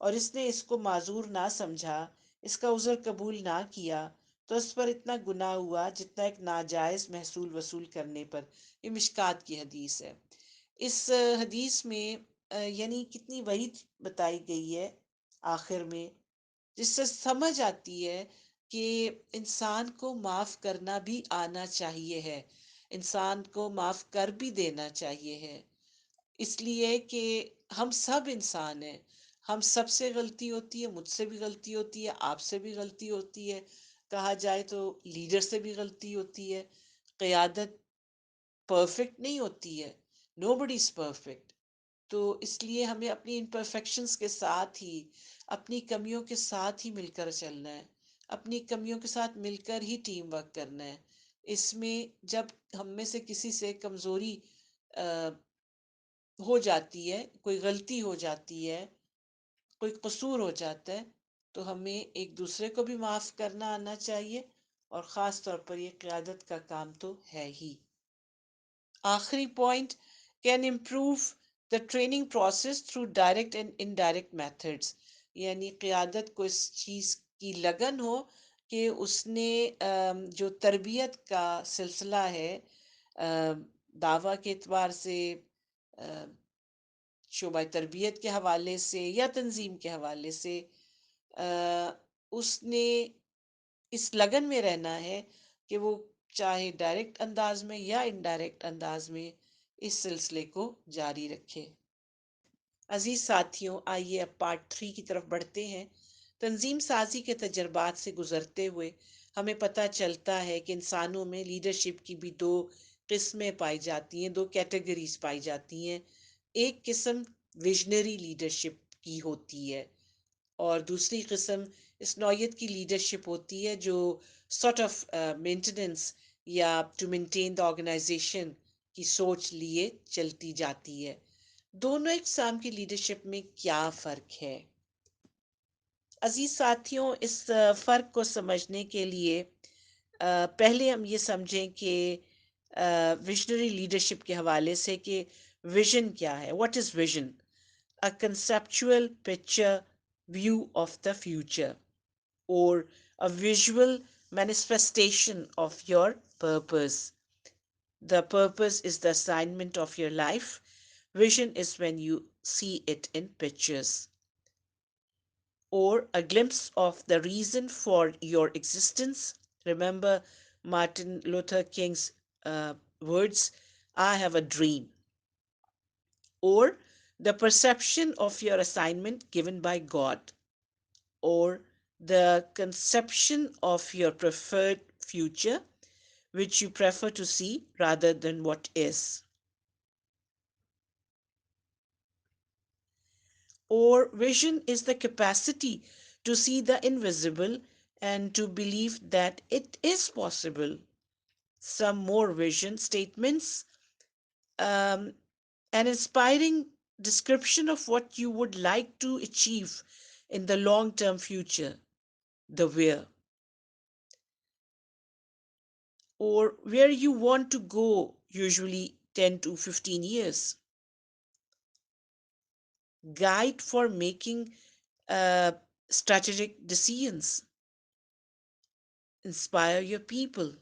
اور اس نے اس کو معذور نہ سمجھا، اس کا عذر قبول نہ کیا، تو اس پر اتنا گناہ ہوا جتنا ایک ناجائز محصول وصول کرنے پر. یہ مشکات کی حدیث ہے. اس حدیث میں یعنی کتنی وعید بتائی گئی ہے آخر میں، جس سے سمجھ آتی ہے کہ انسان کو معاف کرنا بھی آنا چاہیے ہے، انسان کو معاف کر بھی دینا چاہیے ہے. اس لیے کہ ہم سب انسان ہیں، ہم سب سے غلطی ہوتی ہے، مجھ سے بھی غلطی ہوتی ہے، آپ سے بھی غلطی ہوتی ہے، کہا جائے تو لیڈر سے بھی غلطی ہوتی ہے. قیادت پرفیکٹ نہیں ہوتی ہے، نو بڈی از پرفیکٹ. تو اس لیے ہمیں اپنی امپرفیکشنز کے ساتھ ہی، اپنی کمیوں کے ساتھ ہی مل کر چلنا ہے، اپنی کمیوں کے ساتھ مل کر ہی ٹیم ورک کرنا ہے. اس میں جب ہم میں سے کسی سے کمزوری ہو جاتی ہے، کوئی غلطی ہو جاتی ہے، کوئی قصور ہو جاتا ہے، تو ہمیں ایک دوسرے کو بھی معاف کرنا آنا چاہیے، اور خاص طور پر یہ قیادت کا کام تو ہے ہی. آخری point, can improve the training process through direct and indirect methods. یعنی قیادت کو اس چیز کی لگن ہو کہ اس نے جو تربیت کا سلسلہ ہے، دعویٰ کے اعتبار سے، شعبہ تربیت کے حوالے سے یا تنظیم کے حوالے سے، اس نے اس لگن میں رہنا ہے کہ وہ چاہے ڈائریکٹ انداز میں یا انڈائریکٹ انداز میں اس سلسلے کو جاری رکھے. عزیز ساتھیوں، آئیے اب پارٹ 3 کی طرف بڑھتے ہیں. تنظیم سازی کے تجربات سے گزرتے ہوئے ہمیں پتہ چلتا ہے کہ انسانوں میں لیڈرشپ کی بھی دو قسمیں پائی جاتی ہیں، دو کیٹیگریز پائی جاتی ہیں. ایک قسم ویژنری لیڈرشپ کی ہوتی ہے، اور دوسری قسم اس نوعیت کی لیڈرشپ ہوتی ہے جو سارٹ آف مینٹیننس یا ٹو مینٹین دا آرگنائزیشن کی سوچ لیے چلتی جاتی ہے. دونوں اقسام کی لیڈرشپ میں کیا فرق ہے؟ عزیز ساتھیوں، اس فرق کو سمجھنے کے لیے پہلے ہم یہ سمجھیں کہ ویژنری لیڈرشپ کے حوالے سے کہ ویژن کیا ہے. What is vision? A conceptual picture view of the future, or a visual manifestation of your purpose. The purpose is the assignment of your life. Vision is when you see it in pictures. Or a glimpse of the reason for your existence. Remember Martin Luther King's words, I have a dream. Or the perception of your assignment given by God, or the conception of your preferred future, which you prefer to see rather than what is. Or vision is the capacity to see the invisible and to believe that it is possible. Some more vision statements, um, an inspiring description of what you would like to achieve in the long term future, the where, or where you want to go, usually 10 to 15 years. Guide for making uh, strategic decisions. Inspire your people.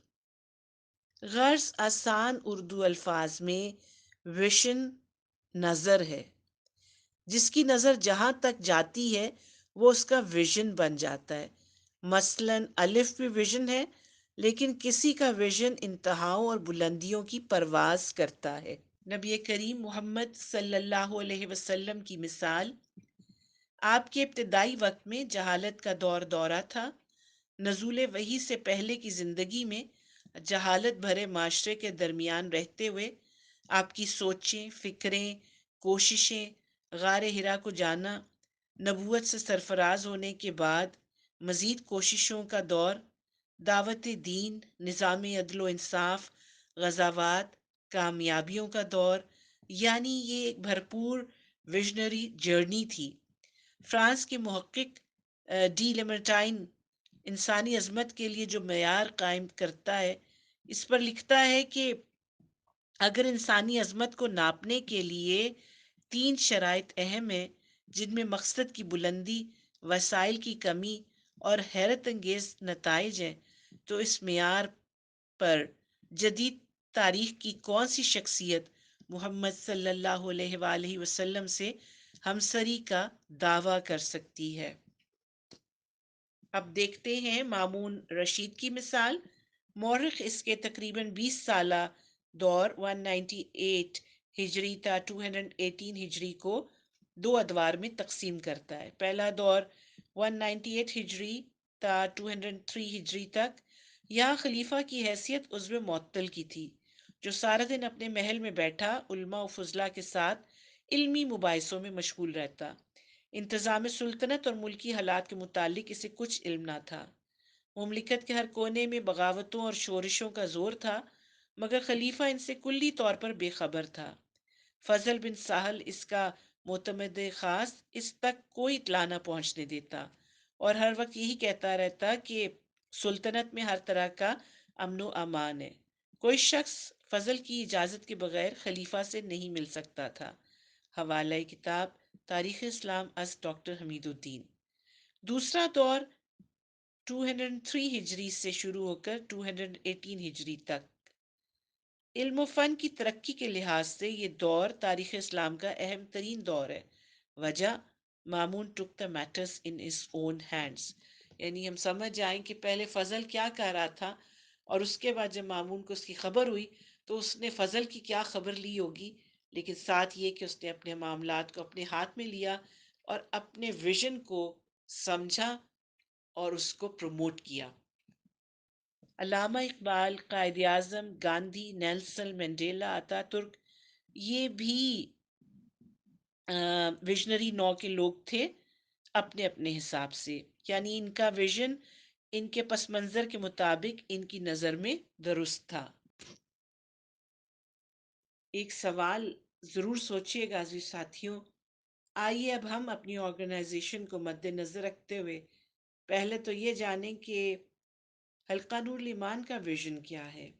غرض آسان اردو الفاظ میں vision نظر ہے. جس کی نظر جہاں تک جاتی ہے وہ اس کا ویژن بن جاتا ہے. مثلاً الف بھی ویژن ہے، لیکن کسی کا ویژن انتہاؤں اور بلندیوں کی پرواز کرتا ہے. نبی کریم محمد صلی اللہ علیہ وسلم کی مثال، آپ کے ابتدائی وقت میں جہالت کا دورہ تھا. نزول وحی سے پہلے کی زندگی میں جہالت بھرے معاشرے کے درمیان رہتے ہوئے آپ کی سوچیں، فکریں، کوششیں، غار ہرا کو جانا، نبوت سے سرفراز ہونے کے بعد مزید کوششوں کا دور، دعوت دین، نظام عدل و انصاف، غزوات، کامیابیوں کا دور، یعنی یہ ایک بھرپور ویژنری جرنی تھی۔ فرانس کے محقق ڈی لیمرٹائن انسانی عظمت کے لیے جو معیار قائم کرتا ہے، اس پر لکھتا ہے کہ اگر انسانی عظمت کو ناپنے کے لیے تین شرائط اہم ہیں، جن میں مقصد کی بلندی، وسائل کی کمی اور حیرت انگیز نتائج ہیں، تو اس معیار پر جدید تاریخ کی کون سی شخصیت محمد صلی اللہ علیہ وآلہ وسلم سے ہمسری کا دعویٰ کر سکتی ہے؟ اب دیکھتے ہیں مامون رشید کی مثال۔ مورخ اس کے تقریباً 20 سالہ دور 198 ہجری تا 218 ہجری کو دو ادوار میں تقسیم کرتا ہے۔ پہلا دور 198 ہجری تا 203 ہجری تک، یہاں خلیفہ کی حیثیت عضو معطل کی تھی، جو سارا دن اپنے محل میں بیٹھا علماء و فضلاء کے ساتھ علمی مباحثوں میں مشغول رہتا۔ انتظام سلطنت اور ملکی حالات کے متعلق اسے کچھ علم نہ تھا۔ مملکت کے ہر کونے میں بغاوتوں اور شورشوں کا زور تھا، مگر خلیفہ ان سے کلی طور پر بے خبر تھا۔ فضل بن سہل اس کا معتمد خاص اس تک کوئی اطلاع نہ پہنچنے دیتا، اور ہر وقت یہی کہتا رہتا کہ سلطنت میں ہر طرح کا امن و امان ہے۔ کوئی شخص فضل کی اجازت کے بغیر خلیفہ سے نہیں مل سکتا تھا۔ حوالہ کتاب تاریخ اسلام از ڈاکٹر حمید الدین۔ دوسرا دور 203 ہجری سے شروع ہو کر 218 ہجری تک، علم و فن کی ترقی کے لحاظ سے یہ دور تاریخ اسلام کا اہم ترین دور ہے۔ وجہ، مامون ٹک دا میٹرز ان his own hands، یعنی ہم سمجھ جائیں کہ پہلے فضل کیا کہہ رہا تھا، اور اس کے بعد جب مامون کو اس کی خبر ہوئی تو اس نے فضل کی کیا خبر لی ہوگی، لیکن ساتھ یہ کہ اس نے اپنے معاملات کو اپنے ہاتھ میں لیا اور اپنے ویژن کو سمجھا اور اس کو پروموٹ کیا۔ علامہ اقبال، قائد اعظم، گاندھی، نیلسن منڈیلا، آتا ترک، یہ بھی ویژنری نو کے لوگ تھے اپنے اپنے حساب سے، یعنی ان کا ویژن ان کے پس منظر کے مطابق ان کی نظر میں درست تھا۔ ایک سوال ضرور سوچیے گا عزیز ساتھیوں۔ آئیے اب ہم اپنی آرگنائزیشن کو مد نظر رکھتے ہوئے پہلے تو یہ جانیں کہ حلقہ نور الایمان کا ویژن کیا ہے۔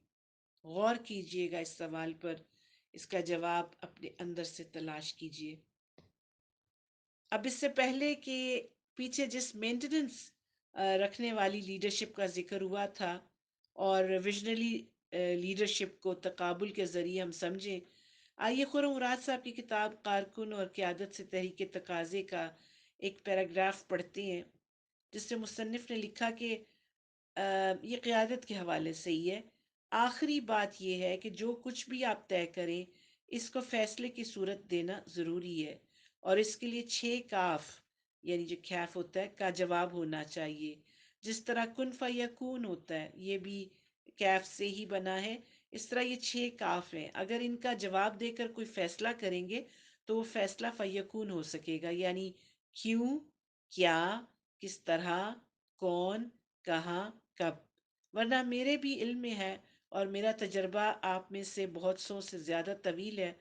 غور کیجئے گا اس سوال پر، اس کا جواب اپنے اندر سے تلاش کیجئے۔ اب اس سے پہلے کہ پیچھے جس مینٹیننس رکھنے والی لیڈرشپ کا ذکر ہوا تھا اور ویژنری لیڈرشپ کو تقابل کے ذریعے ہم سمجھیں، آئیے خرم مراد صاحب کی کتاب کارکن اور قیادت سے تحریک تقاضے کا ایک پیراگراف پڑھتے ہیں، جس سے مصنف نے لکھا کہ یہ قیادت کے حوالے سے ہی ہے۔ آخری بات یہ ہے کہ جو کچھ بھی آپ طے کریں اس کو فیصلے کی صورت دینا ضروری ہے، اور اس کے لیے 6 کاف، یعنی جو کیف ہوتا ہے کا جواب ہونا چاہیے۔ جس طرح کن فیکون ہوتا ہے یہ بھی کیف سے ہی بنا ہے، اس طرح یہ 6 کاف ہیں، اگر ان کا جواب دے کر کوئی فیصلہ کریں گے تو وہ فیصلہ فیکون ہو سکے گا، یعنی کیوں، کیا، کس طرح، کون، کہاں، کب۔ ورنہ میرے بھی علم میں ہے اور میرا تجربہ آپ میں سے بہت سو سے زیادہ طویل ہے،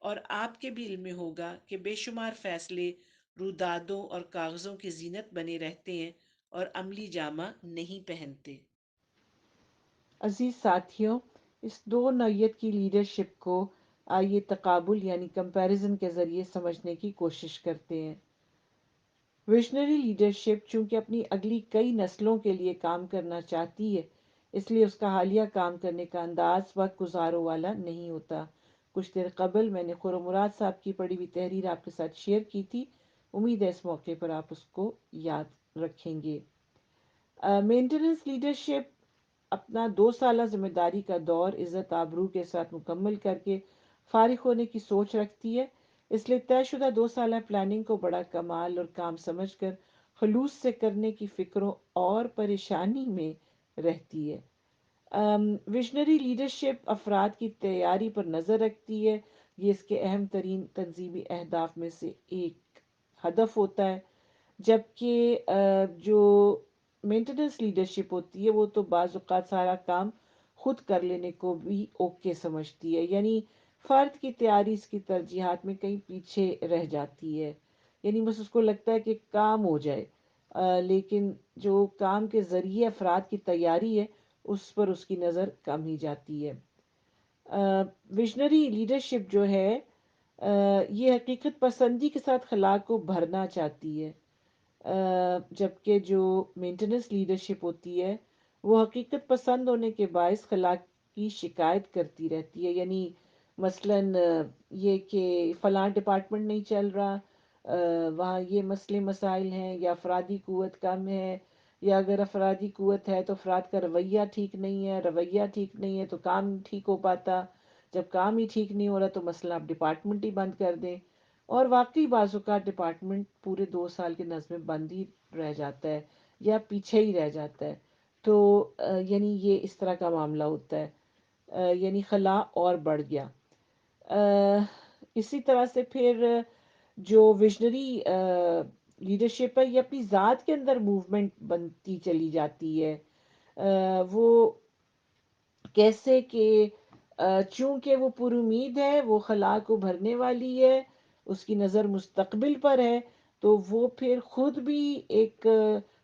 اور آپ کے بھی علم میں ہوگا کہ بے شمار فیصلے رودادوں اور کاغذوں کی زینت بنے رہتے ہیں اور عملی جامہ نہیں پہنتے۔ عزیز ساتھیوں، اس دو نوعیت کی لیڈرشپ کو آئیے تقابل یعنی کمپیریزن کے ذریعے سمجھنے کی کوشش کرتے ہیں۔ ویژنری لیڈرشپ چونکہ اپنی اگلی کئی نسلوں کے لیے کام کرنا چاہتی ہے، اس لیے اس کا حالیہ کام کرنے کا انداز وقت گزاروں والا نہیں ہوتا۔ کچھ دیر قبل میں نے خرم مراد صاحب کی پڑھی ہوئی تحریر آپ کے ساتھ شیئر کی تھی، امید ہے اس موقع پر آپ اس کو یاد رکھیں گے۔ مینٹیننس لیڈرشپ اپنا 2 سالہ ذمہ داری کا دور عزت آبرو کے ساتھ مکمل کر کے فارغ ہونے کی سوچ رکھتی ہے، اس لیے طے شدہ 2 سالہ پلاننگ کو بڑا کمال اور کام سمجھ کر خلوص سے کرنے کی فکروں اور پریشانی میں رہتی ہے۔ ویژنری لیڈرشپ افراد کی تیاری پر نظر رکھتی ہے، یہ اس کے اہم ترین تنظیمی اہداف میں سے ایک ہدف ہوتا ہے، جبکہ جو مینٹیننس لیڈرشپ ہوتی ہے وہ تو بعض اوقات سارا کام خود کر لینے کو بھی اوکے سمجھتی ہے، یعنی فرد کی تیاری اس کی ترجیحات میں کہیں پیچھے رہ جاتی ہے، یعنی بس اس کو لگتا ہے کہ کام ہو جائے، لیکن جو کام کے ذریعے افراد کی تیاری ہے اس پر اس کی نظر کم ہی جاتی ہے۔ ویژنری لیڈرشپ جو ہے یہ حقیقت پسندی کے ساتھ خلا کو بھرنا چاہتی ہے، جبکہ جو مینٹیننس لیڈرشپ ہوتی ہے وہ حقیقت پسند ہونے کے باعث خلا کی شکایت کرتی رہتی ہے، یعنی مثلاً یہ کہ فلاں ڈپارٹمنٹ نہیں چل رہا، وہاں یہ مسئلے مسائل ہیں، یا افرادی قوت کم ہے، یا اگر افرادی قوت ہے تو افراد کا رویہ ٹھیک نہیں ہے، رویہ ٹھیک نہیں ہے تو کام ٹھیک ہو پاتا، جب کام ہی ٹھیک نہیں ہو رہا تو مسئلہ آپ ڈپارٹمنٹ ہی بند کر دیں، اور واقعی بعض اوقات ڈپارٹمنٹ پورے 2 سال کے نظم بند ہی رہ جاتا ہے یا پیچھے ہی رہ جاتا ہے، تو یعنی یہ اس طرح کا معاملہ ہوتا ہے، یعنی خلا اور بڑھ گیا۔ اسی طرح سے پھر جو ویژنری لیڈرشپ ہے یہ اپنی ذات کے اندر موومنٹ بنتی چلی جاتی ہے، وہ کیسے کہ چونکہ وہ پر امید ہے، وہ خلا کو بھرنے والی ہے، اس کی نظر مستقبل پر ہے، تو وہ پھر خود بھی ایک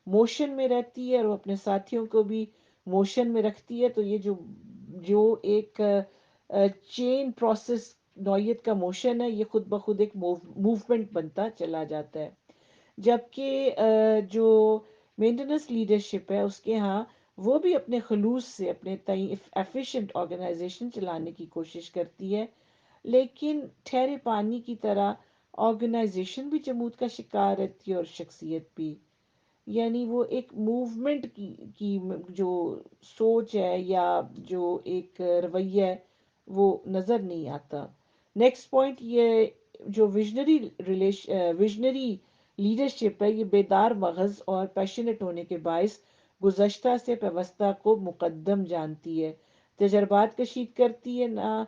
موشن میں رہتی ہے اور وہ اپنے ساتھیوں کو بھی موشن میں رکھتی ہے، تو یہ جو ایک چین پروسیس نوعیت کا موشن ہے یہ خود بخود ایک موومنٹ بنتا چلا جاتا ہے، جبکہ جو مینٹیننس لیڈرشپ ہے اس کے ہاں وہ بھی اپنے خلوص سے اپنے تئیں ایفیشینٹ آرگنائزیشن چلانے کی کوشش کرتی ہے، لیکن ٹھہرے پانی کی طرح آرگنائزیشن بھی جمود کا شکار رہتی ہے اور شخصیت بھی، یعنی وہ ایک موومنٹ کی جو سوچ ہے یا جو ایک رویہ ہے وہ نظر نہیں آتا۔ نیکسٹ پوائنٹ، یہ جو ویژنری لیڈرشپ ہے یہ بیدار مغز اور پیشنیٹ ہونے کے باعث گزشتہ سے پیوستہ کو مقدم جانتی ہے، تجربات کشید کرتی ہے نہ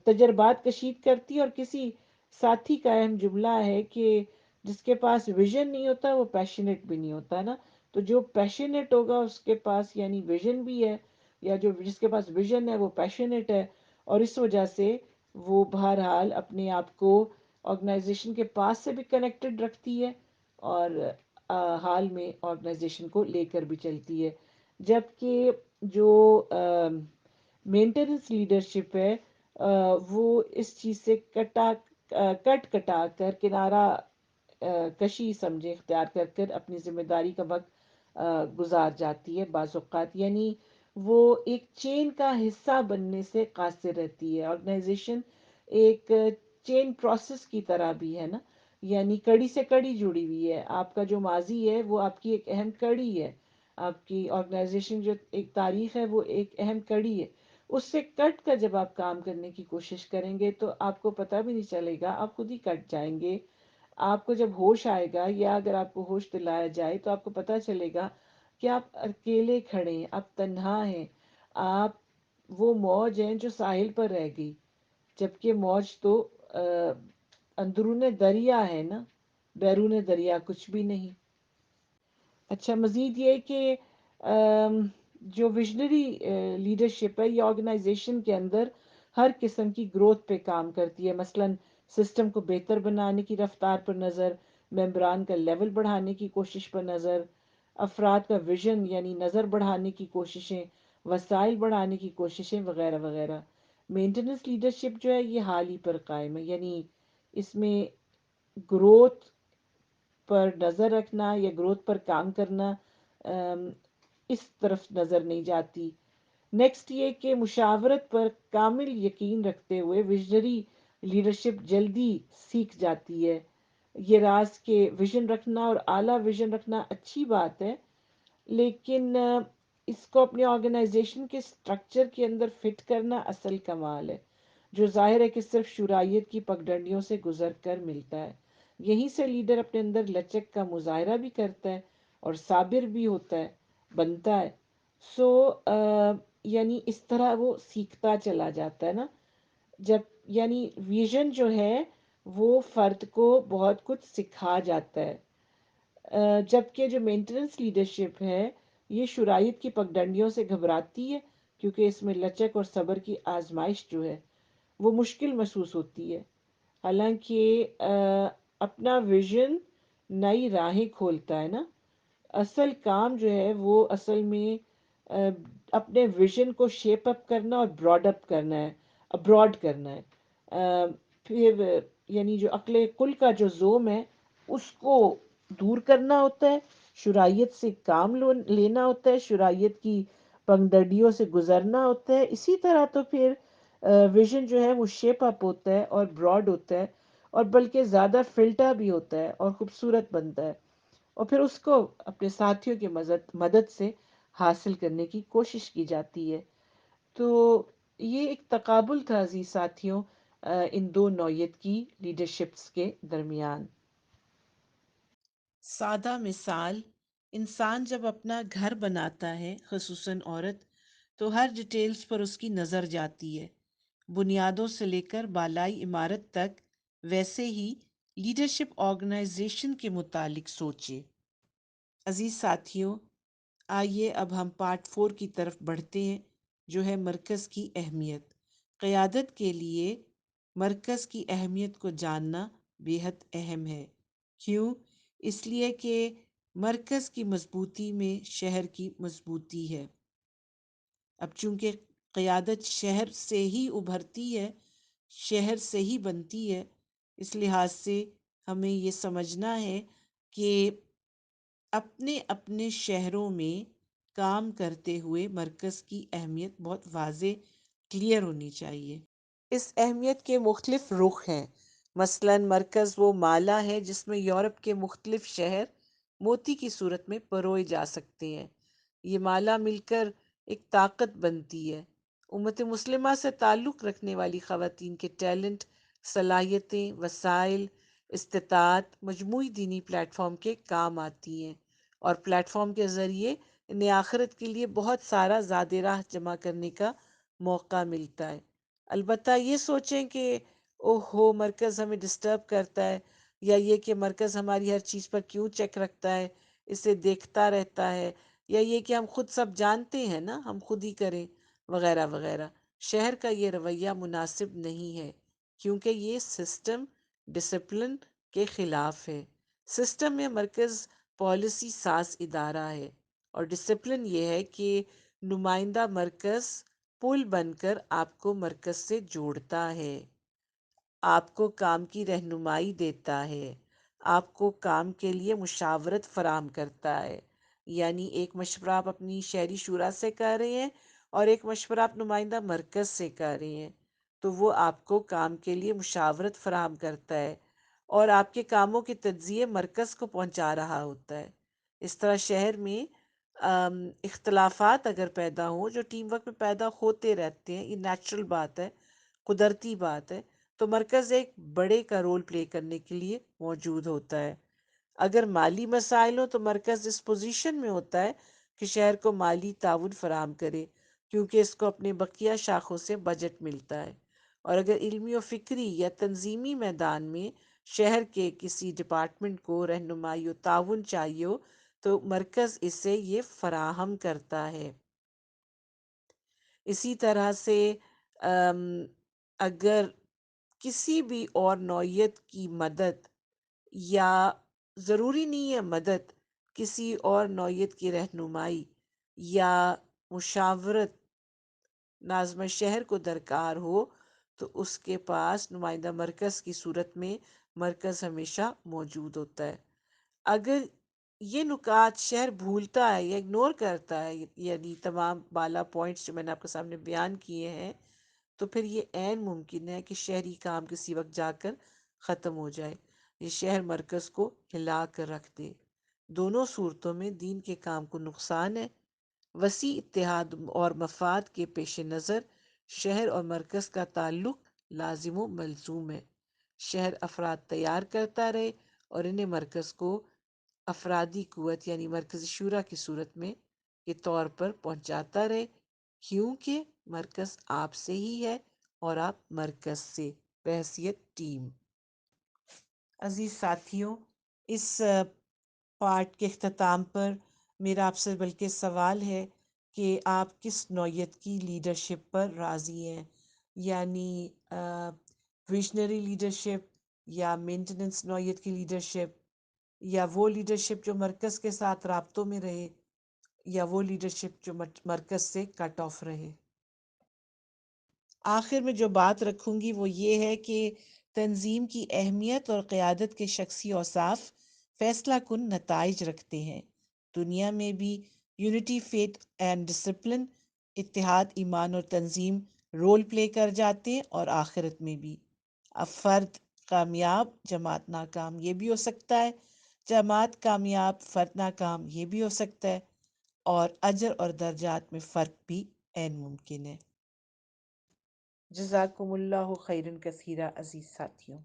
تجربات کشید کرتی ہے، اور کسی ساتھی کا اہم جملہ ہے کہ جس کے پاس ویژن نہیں ہوتا وہ پیشنیٹ بھی نہیں ہوتا نا، تو جو پیشنیٹ ہوگا اس کے پاس یعنی ویژن بھی ہے، یا جو جس کے پاس ویژن ہے وہ پیشنیٹ ہے، اور اس وجہ سے وہ بہرحال اپنے آپ کو آرگنائزیشن کے پاس سے بھی کنیکٹڈ رکھتی ہے اور حال میں آرگنائزیشن کو لے کر بھی چلتی ہے، جبکہ جو مینٹیننس لیڈرشپ ہے وہ اس چیز سے کٹا کر کنارہ کشی سمجھے اختیار کر کر اپنی ذمہ داری کا وقت گزار جاتی ہے بعض اوقات، یعنی وہ ایک چین کا حصہ بننے سے قاصر رہتی ہے۔ آرگنائزیشن ایک چین پروسیس کی طرح بھی ہے نا، یعنی کڑی سے کڑی جڑی ہوئی ہے، آپ کا جو ماضی ہے وہ آپ کی ایک اہم کڑی ہے، آپ کی آرگنائزیشن جو ایک تاریخ ہے وہ ایک اہم کڑی ہے، اس سے کٹ کر جب آپ کام کرنے کی کوشش کریں گے تو آپ کو پتہ بھی نہیں چلے گا، آپ خود ہی کٹ جائیں گے، آپ کو جب ہوش آئے گا یا اگر آپ کو ہوش دلایا جائے تو آپ کو پتہ چلے گا کہ آپ اکیلے کھڑے ہیں، آپ تنہا ہیں، آپ وہ موج ہیں جو ساحل پر رہ گئی، جبکہ موج تو اندرون دریا ہے نا، بیرون دریا کچھ بھی نہیں۔ اچھا، مزید یہ کہ جو ویژنری لیڈرشپ ہے یہ آرگنائزیشن کے اندر ہر قسم کی گروتھ پہ کام کرتی ہے، مثلاً سسٹم کو بہتر بنانے کی رفتار پر نظر، ممبران کا لیول بڑھانے کی کوشش پر نظر، افراد کا ویژن یعنی نظر بڑھانے کی کوششیں، وسائل بڑھانے کی کوششیں وغیرہ وغیرہ۔ مینٹیننس لیڈرشپ جو ہے یہ حال ہی پر قائم ہے، یعنی اس میں گروتھ پر نظر رکھنا یا گروتھ پر کام کرنا اس طرف نظر نہیں جاتی۔ نیکسٹ یہ کہ مشاورت پر کامل یقین رکھتے ہوئے ویژنری لیڈرشپ جلدی سیکھ جاتی ہے، یہ راز کہ ویژن رکھنا اور اعلیٰ ویژن رکھنا اچھی بات ہے، لیکن اس کو اپنے آرگنائزیشن کے سٹرکچر کے اندر فٹ کرنا اصل کمال ہے، جو ظاہر ہے کہ صرف شرائط کی پگڈنڈیوں سے گزر کر ملتا ہے، یہیں سے لیڈر اپنے اندر لچک کا مظاہرہ بھی کرتا ہے اور صابر بھی ہوتا ہے، بنتا ہے، سو یعنی اس طرح وہ سیکھتا چلا جاتا ہے نا. جب یعنی ویژن جو ہے وہ فرد کو بہت کچھ سکھا جاتا ہے. جبکہ جو مینٹیننس لیڈرشپ ہے یہ شرائط کی پگڈنڈیوں سے گھبراتی ہے، کیونکہ اس میں لچک اور صبر کی آزمائش جو ہے وہ مشکل محسوس ہوتی ہے. حالانکہ اپنا ویژن نئی راہیں کھولتا ہے نا. اصل کام جو ہے وہ اصل میں آ، اپنے ویژن کو شیپ اپ کرنا اور براڈ اپ کرنا ہے، ابراڈ کرنا ہے. پھر یعنی جو عقل کل کا جو زوم ہے اس کو دور کرنا ہوتا ہے، شرائط سے کام لینا ہوتا ہے، شرائط کی پگڈنڈیوں سے گزرنا ہوتا ہے. اسی طرح تو پھر ویژن جو ہے وہ شیپ اپ ہوتا ہے اور براڈ ہوتا ہے، اور بلکہ زیادہ فلٹر بھی ہوتا ہے اور خوبصورت بنتا ہے، اور پھر اس کو اپنے ساتھیوں کی مدد سے حاصل کرنے کی کوشش کی جاتی ہے. تو یہ ایک تقابل تھا عزیز ساتھیوں ان دو نوعیت کی لیڈرشپس کے درمیان. سادہ مثال، انسان جب اپنا گھر بناتا ہے، خصوصاً عورت، تو ہر ڈیٹیلز پر اس کی نظر جاتی ہے، بنیادوں سے لے کر بالائی عمارت تک. ویسے ہی لیڈرشپ آرگنائزیشن کے متعلق سوچے. عزیز ساتھیوں، آئیے اب ہم پارٹ 4 کی طرف بڑھتے ہیں، جو ہے مرکز کی اہمیت. قیادت کے لیے مرکز کی اہمیت کو جاننا بے حد اہم ہے. کیوں؟ اس لیے کہ مرکز کی مضبوطی میں شہر کی مضبوطی ہے. اب چونکہ قیادت شہر سے ہی ابھرتی ہے، شہر سے ہی بنتی ہے، اس لحاظ سے ہمیں یہ سمجھنا ہے کہ اپنے اپنے شہروں میں کام کرتے ہوئے مرکز کی اہمیت بہت واضح، کلیئر ہونی چاہیے. اس اہمیت کے مختلف رخ ہیں. مثلاً مرکز وہ مالا ہے جس میں یورپ کے مختلف شہر موتی کی صورت میں پروئے جا سکتے ہیں. یہ مالا مل کر ایک طاقت بنتی ہے. امت مسلمہ سے تعلق رکھنے والی خواتین کے ٹیلنٹ، صلاحیتیں، وسائل، استطاعت مجموعی دینی پلیٹ فارم کے کام آتی ہیں، اور پلیٹ فارم کے ذریعے انہیں آخرت کے لیے بہت سارا زاد راہ جمع کرنے کا موقع ملتا ہے. البتہ یہ سوچیں کہ اوہ ہو مرکز ہمیں ڈسٹرب کرتا ہے، یا یہ کہ مرکز ہماری ہر چیز پر کیوں چیک رکھتا ہے، اسے دیکھتا رہتا ہے، یا یہ کہ ہم خود سب جانتے ہیں نا، ہم خود ہی کریں، وغیرہ وغیرہ. شہر کا یہ رویہ مناسب نہیں ہے، کیونکہ یہ سسٹم ڈسپلن کے خلاف ہے. سسٹم میں مرکز پالیسی ساز ادارہ ہے، اور ڈسپلن یہ ہے کہ نمائندہ مرکز پل بن کر آپ کو مرکز سے جوڑتا ہے، آپ کو کام کی رہنمائی دیتا ہے، آپ کو کام کے لیے مشاورت فراہم کرتا ہے. یعنی ایک مشورہ آپ اپنی شہری شورا سے کر رہے ہیں اور ایک مشورہ آپ نمائندہ مرکز سے کر رہے ہیں، تو وہ آپ کو کام کے لیے مشاورت فراہم کرتا ہے اور آپ کے کاموں کے تجزیے مرکز کو پہنچا رہا ہوتا ہے. اس طرح شہر میں اختلافات اگر پیدا ہوں، جو ٹیم ورک میں پیدا ہوتے رہتے ہیں، یہ نیچرل بات ہے، قدرتی بات ہے، تو مرکز ایک بڑے کا رول پلے کرنے کے لیے موجود ہوتا ہے. اگر مالی مسائل ہو تو مرکز اس پوزیشن میں ہوتا ہے کہ شہر کو مالی تعاون فراہم کرے، کیونکہ اس کو اپنے بقیہ شاخوں سے بجٹ ملتا ہے. اور اگر علمی و فکری یا تنظیمی میدان میں شہر کے کسی ڈپارٹمنٹ کو رہنمائی و تعاون چاہیے ہو تو مرکز اسے یہ فراہم کرتا ہے. اسی طرح سے اگر کسی بھی اور نوعیت کی مدد، یا ضروری نہیں ہے مدد، کسی اور نوعیت کی رہنمائی یا مشاورت ناظم شہر کو درکار ہو، تو اس کے پاس نمائندہ مرکز کی صورت میں مرکز ہمیشہ موجود ہوتا ہے. اگر یہ نکات شہر بھولتا ہے یا اگنور کرتا ہے، یعنی تمام بالا پوائنٹس جو میں نے آپ کے سامنے بیان کیے ہیں، تو پھر یہ عین ممکن ہے کہ شہری کام کسی وقت جا کر ختم ہو جائے، یہ شہر مرکز کو ہلا کر رکھ دے. دونوں صورتوں میں دین کے کام کو نقصان ہے. وسیع اتحاد اور مفاد کے پیش نظر شہر اور مرکز کا تعلق لازم و ملزوم ہے. شہر افراد تیار کرتا رہے اور انہیں مرکز کو افرادی قوت یعنی مرکزی شورا کی صورت میں کے طور پر پہنچاتا رہے، کیونکہ مرکز آپ سے ہی ہے اور آپ مرکز سے بحیثیت ٹیم۔ عزیز ساتھیوں، اس پارٹ کے اختتام پر میرا آپ سے بلکہ سوال ہے کہ آپ کس نوعیت کی لیڈرشپ پر راضی ہیں، یعنی ویژنری لیڈرشپ یا مینٹیننس نوعیت کی لیڈرشپ، یا وہ لیڈرشپ جو مرکز کے ساتھ رابطوں میں رہے، یا وہ لیڈرشپ جو مرکز سے کٹ آف رہے۔ آخر میں جو بات رکھوں گی وہ یہ ہے کہ تنظیم کی اہمیت اور قیادت کے شخصی اوصاف فیصلہ کن نتائج رکھتے ہیں۔ دنیا میں بھی یونٹی، فیتھ اینڈ ڈسپلن، اتحاد، ایمان اور تنظیم رول پلے کر جاتے ہیں، اور آخرت میں بھی۔ اب فرد کامیاب، جماعت ناکام، یہ بھی ہو سکتا ہے، جماعت کامیاب، فرد ناکام، یہ بھی ہو سکتا ہے، اور اجر اور درجات میں فرق بھی عین ممکن ہے۔ جزاکم اللہ خیرن کثیرہ عزیز ساتھیوں۔